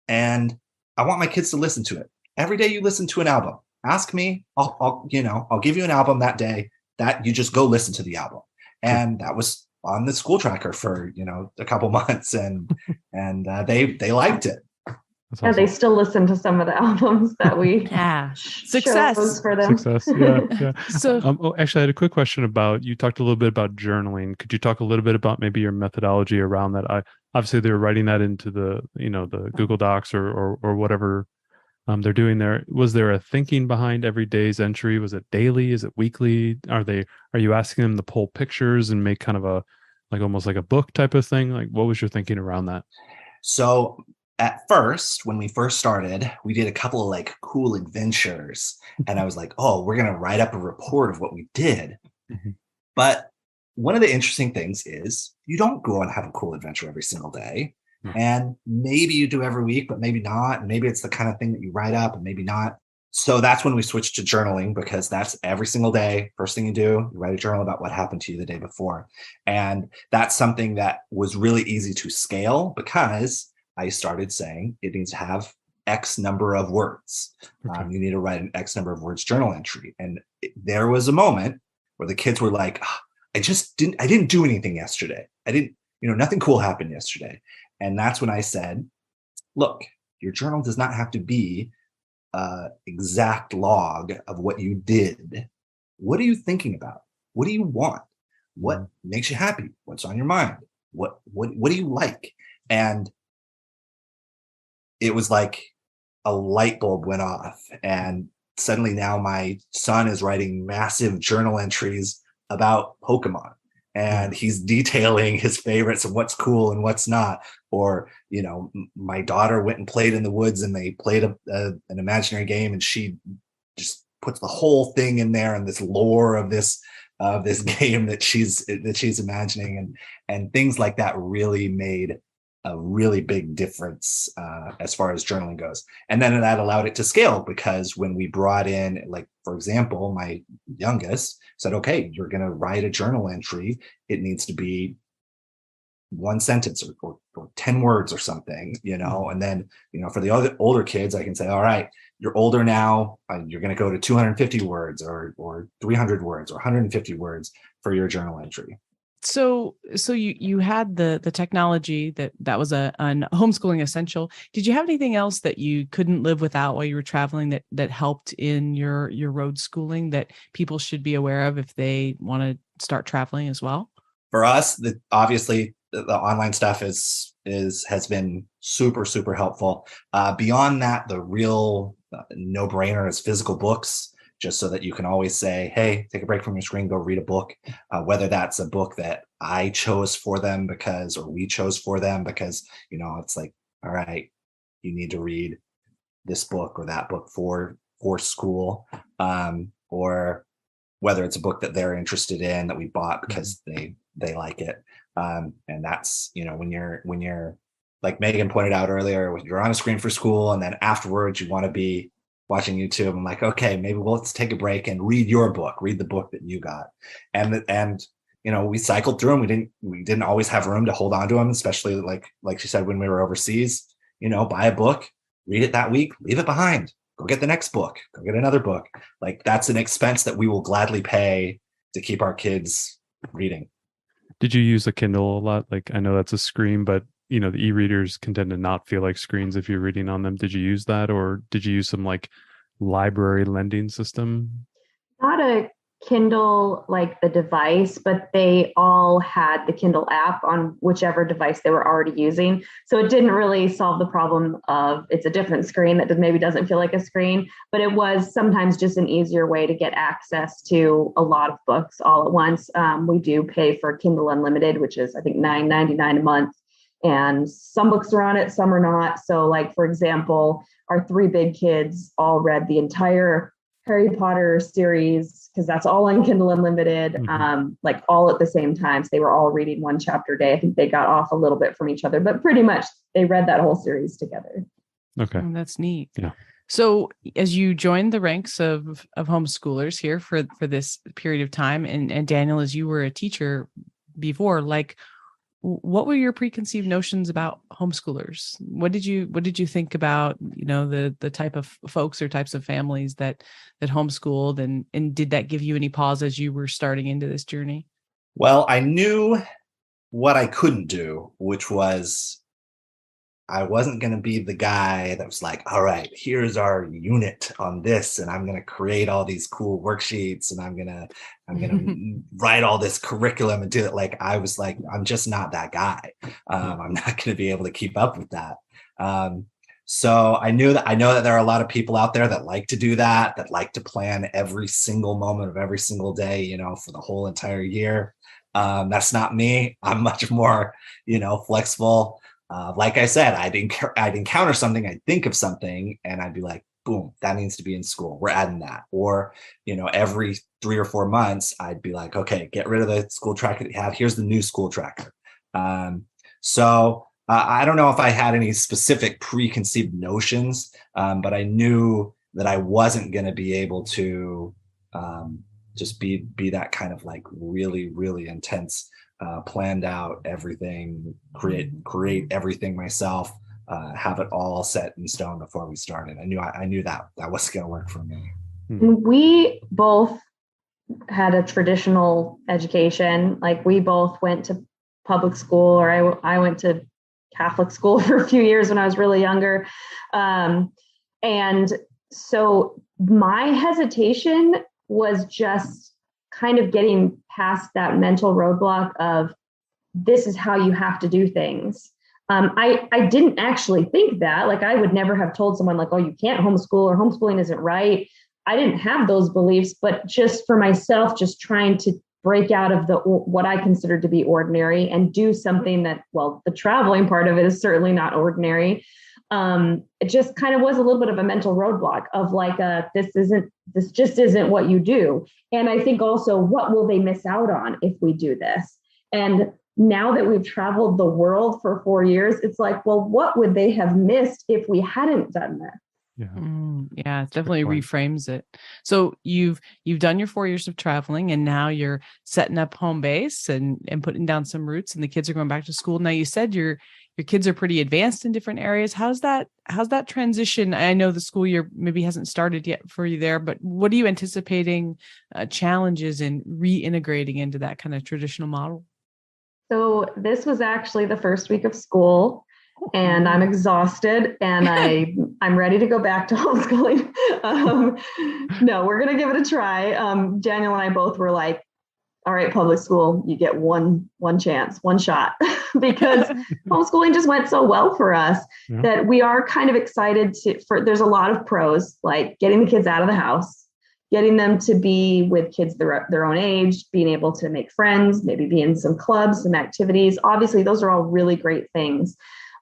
and I want my kids to listen to it. Every day you listen to an album, ask me, I'll give you an album that day that you just go listen to the album. And that was on the school tracker for, a couple months and they liked it. Awesome. They still listen to some of the albums that we success for them. Success, yeah. So, actually, I had a quick question about, you talked a little bit about journaling. Could you talk a little bit about maybe your methodology around that? Obviously they're writing that into the the Google Docs or whatever they're doing there. Was there a thinking behind every day's entry? Was it daily? Is it weekly? Are you asking them to pull pictures and make kind of a almost like a book type of thing? Like, what was your thinking around that? So at first, when we first started, we did a couple of cool adventures, and I was like, oh, we're going to write up a report of what we did. Mm-hmm. But one of the interesting things is you don't go and have a cool adventure every single day. Mm-hmm. And maybe you do every week, but maybe not. And maybe it's the kind of thing that you write up and maybe not. So that's when we switched to journaling, because that's every single day. First thing you do, you write a journal about what happened to you the day before. And that's something that was really easy to scale, because I started saying it needs to have X number of words. Okay. You need to write an X number of words journal entry. And there was a moment where the kids were like, I didn't do anything yesterday. Nothing cool happened yesterday. And that's when I said, look, your journal does not have to be exact log of what you did. What are you thinking about? What do you want? What makes you happy? What's on your mind? What do you like? And it was like a light bulb went off, and suddenly now my son is writing massive journal entries about Pokemon, and he's detailing his favorites and what's cool and what's not. Or, my daughter went and played in the woods and they played an imaginary game, and she just puts the whole thing in there and this lore of this game that she's imagining, and things like that really made a really big difference as far as journaling goes. And then that allowed it to scale, because when we brought in, for example, my youngest said, okay, you're going to write a journal entry. It needs to be one sentence or 10 words or something, and then, for the other older kids, I can say, all right, you're older now. You're going to go to 250 words or 300 words or 150 words for your journal entry. So you had the technology that was a homeschooling essential. Did you have anything else that you couldn't live without while you were traveling that helped in your road schooling that people should be aware of if they want to start traveling as well? For us, obviously the online stuff has been super, super helpful. Beyond that, the real no-brainer is physical books, just so that you can always say, hey, take a break from your screen, go read a book, whether that's a book that I chose for them or we chose for them, because, it's like, all right, you need to read this book or that book for school, or whether it's a book that they're interested in that we bought because they like it. And that's, when you're like Megan pointed out earlier, you're on a screen for school, and then afterwards you want to be watching YouTube. I'm like, okay, maybe let's take a break and read the book that you got. And we cycled through them. We didn't always have room to hold on to them, especially like she said, when we were overseas. Buy a book, read it that week, leave it behind, go get the next book, go get another book. Like, that's an expense that we will gladly pay to keep our kids reading. Did you use a Kindle a lot? Like, I know that's a screen, but you know, the e-readers can tend to not feel like screens if you're reading on them. Did you use that, or did you use some like library lending system? Not a Kindle like the device, but they all had the Kindle app on whichever device they were already using. So it didn't really solve the problem of it's a different screen that maybe doesn't feel like a screen, but it was sometimes just an easier way to get access to a lot of books all at once. We do pay for Kindle Unlimited, which is I think $9.99 a month. And some books are on it, some are not. So like, for example, our 3 big kids all read the entire Harry Potter series because that's all on Kindle Unlimited, like all at the same time. So they were all reading 1 chapter a day. I think they got off a little bit from each other, but pretty much they read that whole series together. Okay. Oh, that's neat. Yeah. So as you joined the ranks of homeschoolers here for this period of time, and Daniel, as you were a teacher before, like, what were your preconceived notions about homeschoolers? What did you think about, you know, the type of folks or types of families that homeschooled, and did that give you any pause as you were starting into this journey? Well, I knew what I couldn't do, which was I wasn't going to be the guy that was like, all right, here's our unit on this, and I'm going to create all these cool worksheets, and I'm going to write all this curriculum and do it. Like, I was like, I'm just not that guy. I'm not going to be able to keep up with that. So I know that there are a lot of people out there that like to do that like to plan every single moment of every single day, you know, for the whole entire year. That's not me. I'm much more, you know, flexible. Like I said, I'd encounter something, I'd think of something, and I'd be like, boom, that needs to be in school. We're adding that. Or, you know, every 3 or 4 months, I'd be like, okay, get rid of the school tracker that you have. Here's the new school tracker. So I don't know if I had any specific preconceived notions, but I knew that I wasn't going to be able to just be that kind of like really, really intense, planned out everything, create everything myself, have it all set in stone before we started. I knew that wasn't going to work for me. We both had a traditional education. Like, we both went to public school, or I went to Catholic school for a few years when I was really younger. And so my hesitation was just kind of getting past that mental roadblock of this is how you have to do things. I didn't actually think that. Like, I would never have told someone like, oh, you can't homeschool, or homeschooling isn't right. I didn't have those beliefs, but just for myself, just trying to break out of what I considered to be ordinary and do something that, well, the traveling part of it is certainly not ordinary. It just kind of was a little bit of a mental roadblock of like, this just isn't what you do. And I think also, what will they miss out on if we do this? And now that we've traveled the world for 4 years, it's like, well, what would they have missed if we hadn't done this? Yeah, it definitely reframes it. So you've done your 4 years of traveling, and now you're setting up home base and putting down some roots, and the kids are going back to school. Now, you said your kids are pretty advanced in different areas. How's that transition? I know the school year maybe hasn't started yet for you there, but what are you anticipating challenges in reintegrating into that kind of traditional model? So this was actually the first week of school, and I'm exhausted, and I'm ready to go back to homeschooling. No, we're going to give it a try. Daniel and I both were like, all right, public school, you get one chance, one shot, because homeschooling just went so well for us that we are kind of excited there's a lot of pros, like getting the kids out of the house, getting them to be with kids their own age, being able to make friends, maybe be in some clubs, some activities. Obviously, those are all really great things.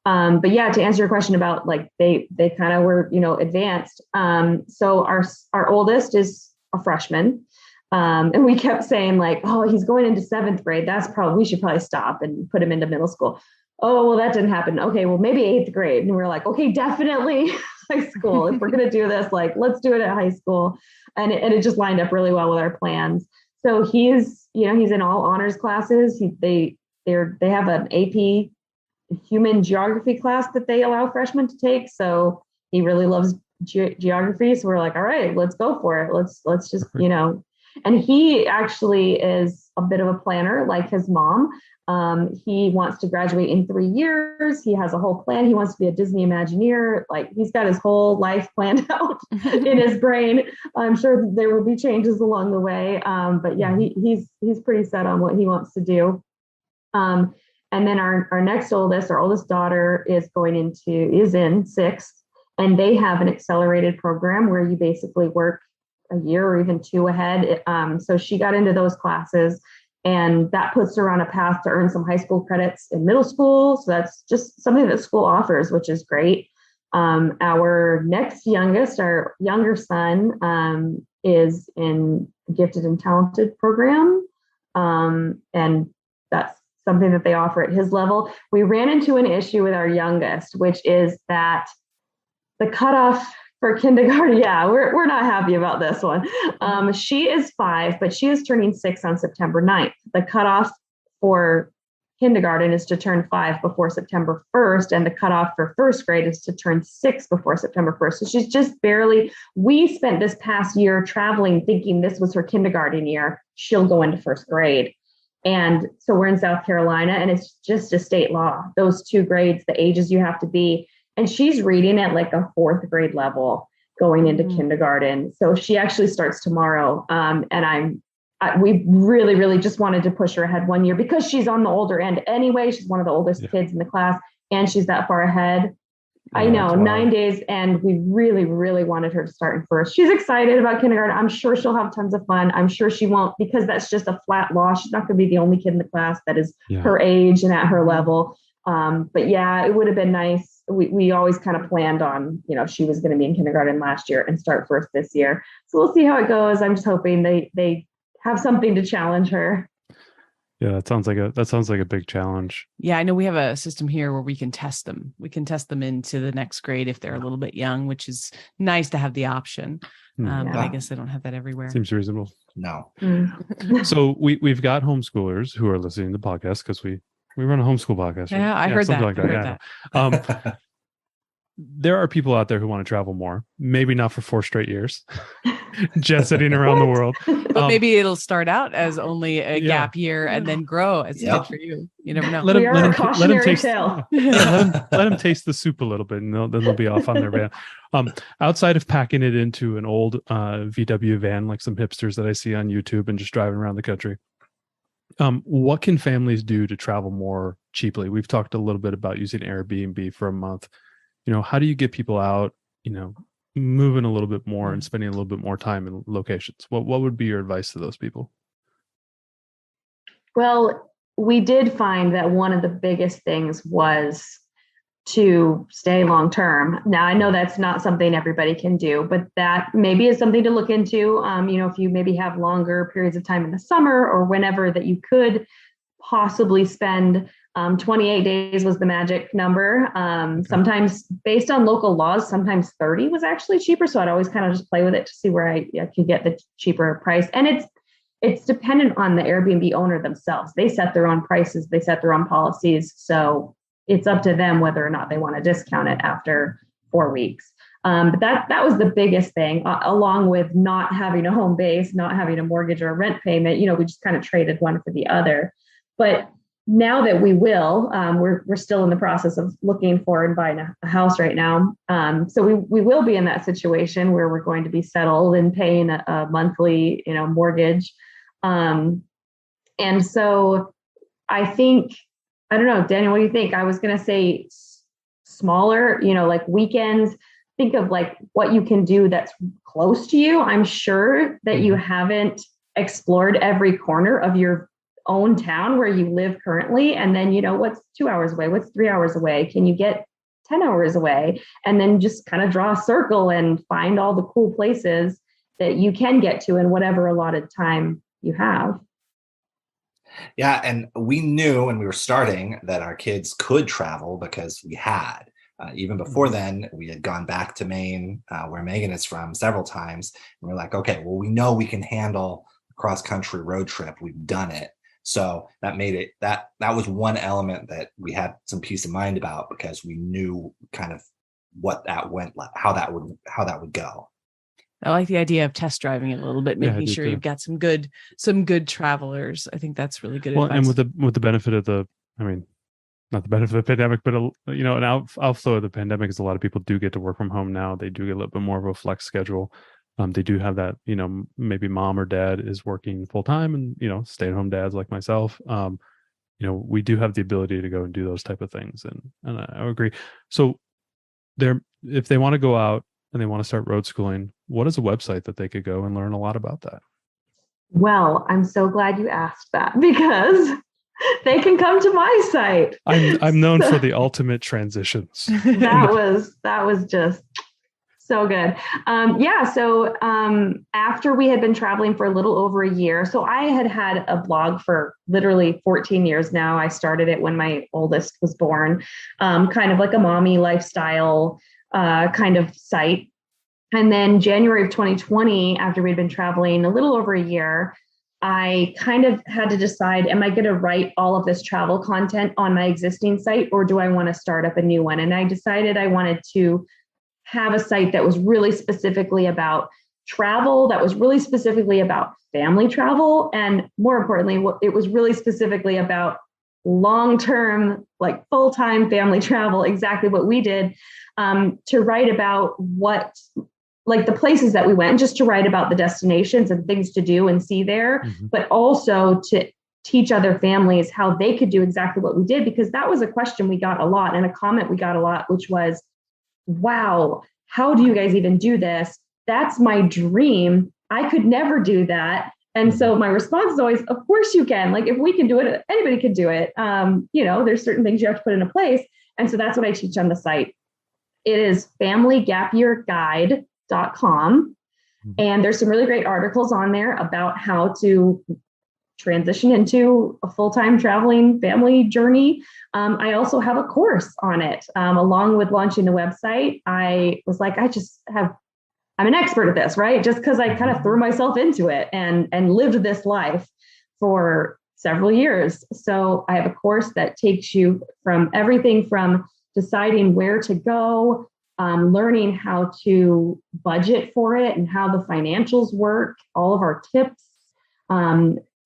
But yeah, to answer your question about like, they kind of were, you know, advanced. So our oldest is a freshman. And we kept saying like, oh, he's going into 7th grade. We should probably stop and put him into middle school. Oh, well, that didn't happen. Okay, well, maybe 8th grade. And we're like, okay, definitely high school. If we're going to do this, like, let's do it at high school. And it just lined up really well with our plans. So he's in all honors classes. They have an AP human geography class that they allow freshmen to take. So he really loves geography. So we're like, all right, let's go for it. Let's just, you know, And he actually is a bit of a planner like his mom. He wants to graduate in 3 years. He has a whole plan. He wants to be a Disney Imagineer. Like he's got his whole life planned out in his brain. I'm sure there will be changes along the way. But yeah, he's pretty set on what he wants to do. And then our next oldest, our oldest daughter is in sixth, and they have an accelerated program where you basically work a year or even 2 ahead. So she got into those classes, and that puts her on a path to earn some high school credits in middle school. So that's just something that school offers, which is great. Our next youngest, our younger son, is in gifted and talented program. And that's something that they offer at his level. We ran into an issue with our youngest, which is that the cutoff for kindergarten, we're not happy about this one. She is 5, but she is turning 6 on September 9th. The cutoff for kindergarten is to turn 5 before September 1st, and the cutoff for first grade is to turn 6 before September 1st. So she's just barely, we spent this past year traveling thinking this was her kindergarten year. She'll go into first grade. And so we're in South Carolina, and it's just a state law. Those 2 grades, the ages you have to be. And she's reading at like a 4th grade level going into kindergarten. So she actually starts tomorrow. And we really, really just wanted to push her ahead 1 year because she's on the older end anyway. She's one of the oldest kids in the class, and she's that far ahead. I know, 9 days, and we really, really wanted her to start in first. She's excited about kindergarten. I'm sure she'll have tons of fun. I'm sure she won't, because that's just a flat law. She's not going to be the only kid in the class that is her age and at her level. But yeah, it would have been nice. We always kind of planned on, she was going to be in kindergarten last year and start first this year. So we'll see how it goes. I'm just hoping they have something to challenge her. Yeah, that sounds like a big challenge. Yeah, I know we have a system here where we can test them. We can test them into the next grade if they're a little bit young, which is nice to have the option. But I guess they don't have that everywhere. Seems reasonable. No. So we've got homeschoolers who are listening to the podcast because we run a homeschool podcast. Right? Yeah, I heard that. Like that. There are people out there who want to travel more, maybe not for 4 straight years, jet setting around the world. But maybe it'll start out as only a gap year and then grow as it did for you. You never know. Let them taste. Let them taste the soup a little bit, and then they'll be off on their van. Outside of packing it into an old VW van, like some hipsters that I see on YouTube, and just driving around the country. What can families do to travel more cheaply? We've talked a little bit about using Airbnb for a month. How do you get people out, moving a little bit more and spending a little bit more time in locations? What would be your advice to those people? Well, we did find that one of the biggest things was to stay long-term. Now, I know that's not something everybody can do, but that maybe is something to look into. If you maybe have longer periods of time in the summer or whenever that you could possibly spend 28 days was the magic number. Sometimes based on local laws, sometimes 30 was actually cheaper. So I'd always kind of just play with it to see where I could get the cheaper price. And it's dependent on the Airbnb owner themselves. They set their own prices. They set their own policies. So it's up to them whether or not they want to discount it after 4 weeks. But that was the biggest thing, along with not having a home base, not having a mortgage or a rent payment. We just kind of traded one for the other. But now that we will, we're still in the process of looking for and buying a house right now. So we will be in that situation where we're going to be settled and paying a monthly, mortgage. And so I think, I don't know, Daniel, what do you think? I was going to say smaller, like weekends. Think of like what you can do that's close to you. I'm sure that you haven't explored every corner of your own town where you live currently. And then, what's 2 hours away? What's 3 hours away? Can you get 10 hours away? And then just kind of draw a circle and find all the cool places that you can get to in whatever allotted time you have. Yeah. And we knew when we were starting that our kids could travel because we had. Even before then, we had gone back to Maine, where Megan is from, several times. And we're like, okay, well, we know we can handle a cross-country road trip. We've done it. So that made it, that was one element that we had some peace of mind about, because we knew kind of what that went like, how that would go. I like the idea of test driving it a little bit, making sure you've got some good travelers. I think that's really good advice. And with the benefit of not the benefit of the pandemic, but an outflow of the pandemic is a lot of people do get to work from home now. They do get a little bit more of a flex schedule. They do have that, maybe mom or dad is working full time, and stay at home dads like myself. We do have the ability to go and do those type of things, and I agree. So if they want to go out and they want to start road schooling, what is a website that they could go and learn a lot about that? Well, I'm so glad you asked that, because they can come to my site. I'm known for the ultimate transitions. That was just so good. So after we had been traveling for a little over a year, so I had a blog for literally 14 years now. I started it when my oldest was born, kind of like a mommy lifestyle kind of site. And then January of 2020, after we'd been traveling a little over a year, I kind of had to decide, am I going to write all of this travel content on my existing site, or do I want to start up a new one? And I decided I wanted to have a site that was really specifically about travel, that was really specifically about family travel. And more importantly, it was really specifically about long-term, like full-time family travel, exactly what we did, to write about the places that we went, just to write about the destinations and things to do and see there, but also to teach other families how they could do exactly what we did, because that was a question we got a lot and a comment we got a lot, which was, wow, how do you guys even do this? That's my dream. I could never do that. And so my response is always, of course you can. Like, if we can do it, anybody can do it. There's certain things you have to put into place. And so that's what I teach on the site. It is familygapyearguide.com. And there's some really great articles on there about how to transition into a full-time traveling family journey. I also have a course on it. Along with launching the website, I was like, I'm an expert at this, right? Just because I kind of threw myself into it and lived this life for several years. So I have a course that takes you from everything from deciding where to go, learning how to budget for it and how the financials work, all of our tips,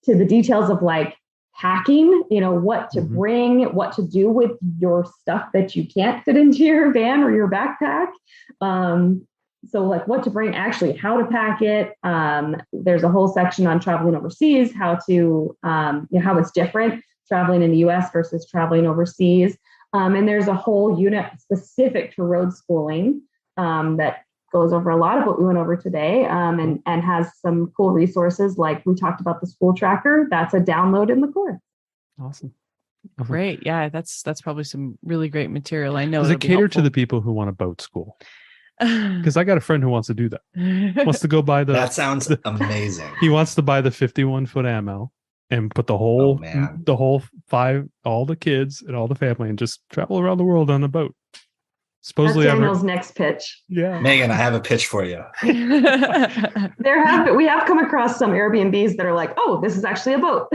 to the details of like packing, what to bring, what to do with your stuff that you can't fit into your van or your backpack. So like what to bring, actually how to pack it. There's a whole section on traveling overseas, how to, how it's different traveling in the US versus traveling overseas. And there's a whole unit specific to road schooling that goes over a lot of what we went over today, and has some cool resources. Like we talked about the school tracker. That's a download in the course. Awesome. Great. Yeah, that's probably some really great material. I know. Does it cater to the people who want a boat school? Because I got a friend who wants to do that. Wants to go buy that sounds amazing. He wants to buy the 51-foot ammo and put all the kids and all the family and just travel around the world on a boat. Supposedly, that's Daniel's next pitch. Yeah, Megan, I have a pitch for you. We have come across some Airbnbs that are like, oh, this is actually a boat.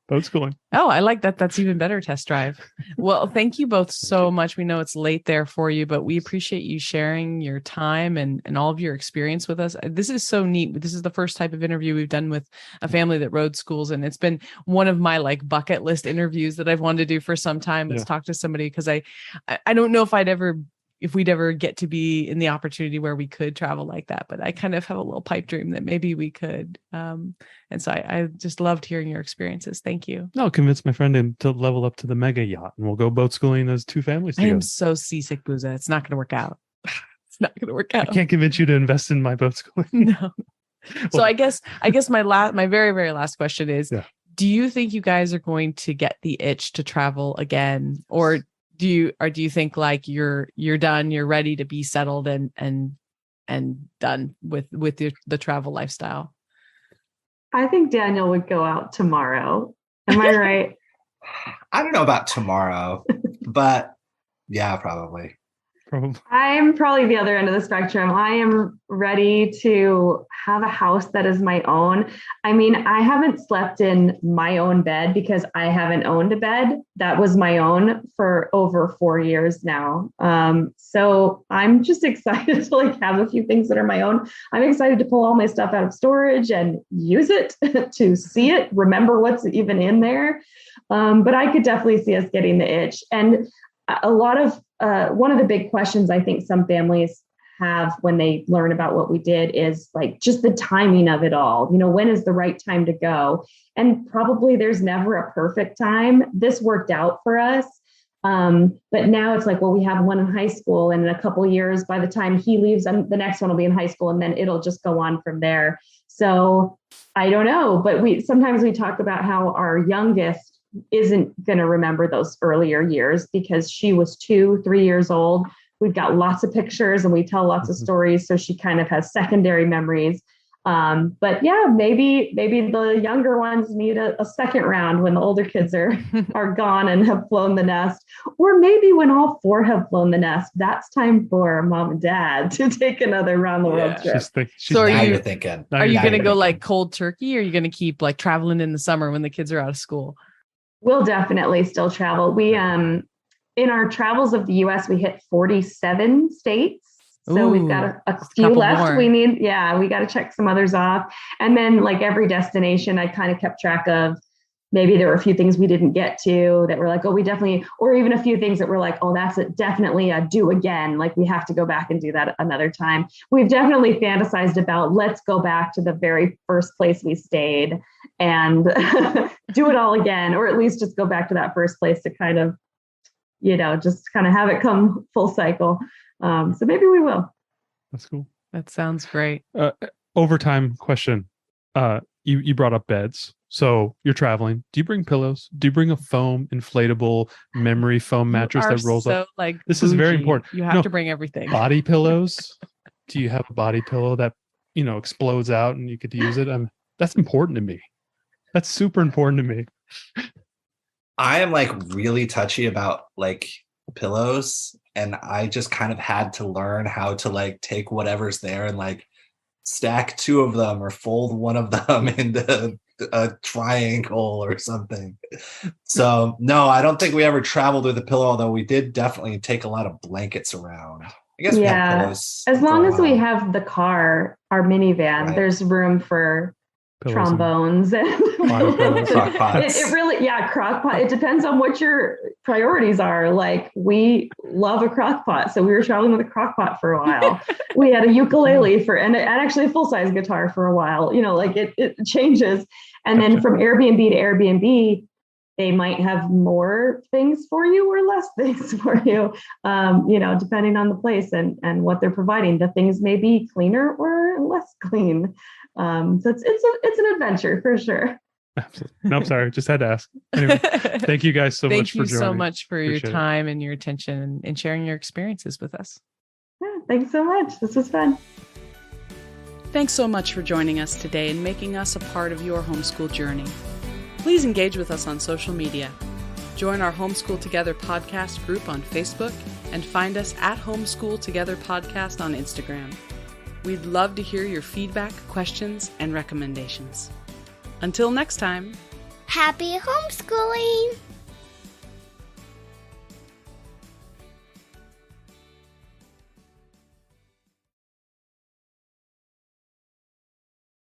Boat schooling. Oh, I like that. That's even better test drive. Well, thank you both so much. We know it's late there for you, but we appreciate you sharing your time and all of your experience with us. This is so neat. This is the first type of interview we've done with a family that road schools. And it's been one of my like bucket list interviews that I've wanted to do for some time. Let's talk to somebody, because I don't know if we'd ever get to be in the opportunity where we could travel like that, but I kind of have a little pipe dream that maybe we could. And so I just loved hearing your experiences. Thank you. I'll convince my friend to level up to the mega yacht and we'll go boat schooling as two families together. I am so seasick, Booza. It's not going to work out. It's not going to work out. I can't convince you to invest in my boat schooling. No. So I guess my very, very last question is, do you think you guys are going to get the itch to travel again? Or do you think like you're done, you're ready to be settled and done with the travel lifestyle? I think Daniel would go out tomorrow. Am I right? I don't know about tomorrow, but yeah, probably. Probably. I'm probably the other end of the spectrum. I am ready to have a house that is my own. I mean, I haven't slept in my own bed because I haven't owned a bed that was my own for over 4 years now. So I'm just excited to like have a few things that are my own. I'm excited to pull all my stuff out of storage and use it to see it, remember what's even in there. But I could definitely see us getting the itch. And a lot of one of the big questions I think some families have when they learn about what we did is like just the timing of it all. You know, when is the right time to go? And probably there's never a perfect time. This worked out for us. But now it's like, well, we have one in high school, and in a couple of years, by the time he leaves, the next one will be in high school, and then it'll just go on from there. So I don't know, but sometimes we talk about how our youngest isn't going to remember those earlier years because she was 2-3 years old. We've got lots of pictures and we tell lots of stories. So she kind of has secondary memories. But yeah, maybe the younger ones need a second round when the older kids are gone and have flown the nest, or maybe when all 4 have flown the nest, that's time for mom and dad to take another round the world trip. So you're thinking, are you going to go like cold turkey, or are you going to keep like traveling in the summer when the kids are out of school? We'll definitely still travel. We, in our travels of the US, we hit 47 states. So we've got a few left. More. We got to check some others off. And then like every destination, I kind of kept track of, maybe there were a few things we didn't get to that were like, oh, we definitely, or even a few things that were like, oh, that's definitely a do again. Like we have to go back and do that another time. We've definitely fantasized about, let's go back to the very first place we stayed and do it all again, or at least just go back to that first place to kind of, just kind of have it come full cycle. So maybe we will. That's cool. That sounds great. Overtime question. You brought up beds. So you're traveling. Do you bring pillows? Do you bring a foam, inflatable memory foam mattress that rolls up? Like this bougie. Is very important. You have to bring everything. Body pillows. Do you have a body pillow that explodes out and you could use it? That's important to me. That's super important to me. I am like really touchy about like pillows, and I just kind of had to learn how to like take whatever's there and like stack 2 of them or fold one of them into a triangle or something. So no, I don't think we ever traveled with a pillow, although we did definitely take a lot of blankets around. I guess we have pillows. As long as we have the car, our minivan, right. There's room for pillows trombones and crock pots. It really, crock pot. It depends on what your priorities are. Like we love a crock pot. So we were traveling with a crock pot for a while. We had a ukulele and actually a full-size guitar for a while, like it changes. And then from Airbnb to Airbnb, they might have more things for you or less things for you, depending on the place and what they're providing. The things may be cleaner or less clean. So it's an adventure for sure. Absolutely. No, I'm sorry. Just had to ask. Anyway, thank you guys so much for joining. Thank you so much for your time and your attention and sharing your experiences with us. Yeah, thanks so much. This was fun. Thanks so much for joining us today and making us a part of your homeschool journey. Please engage with us on social media. Join our Homeschool Together podcast group on Facebook and find us at Homeschool Together Podcast on Instagram. We'd love to hear your feedback, questions, and recommendations. Until next time, happy homeschooling!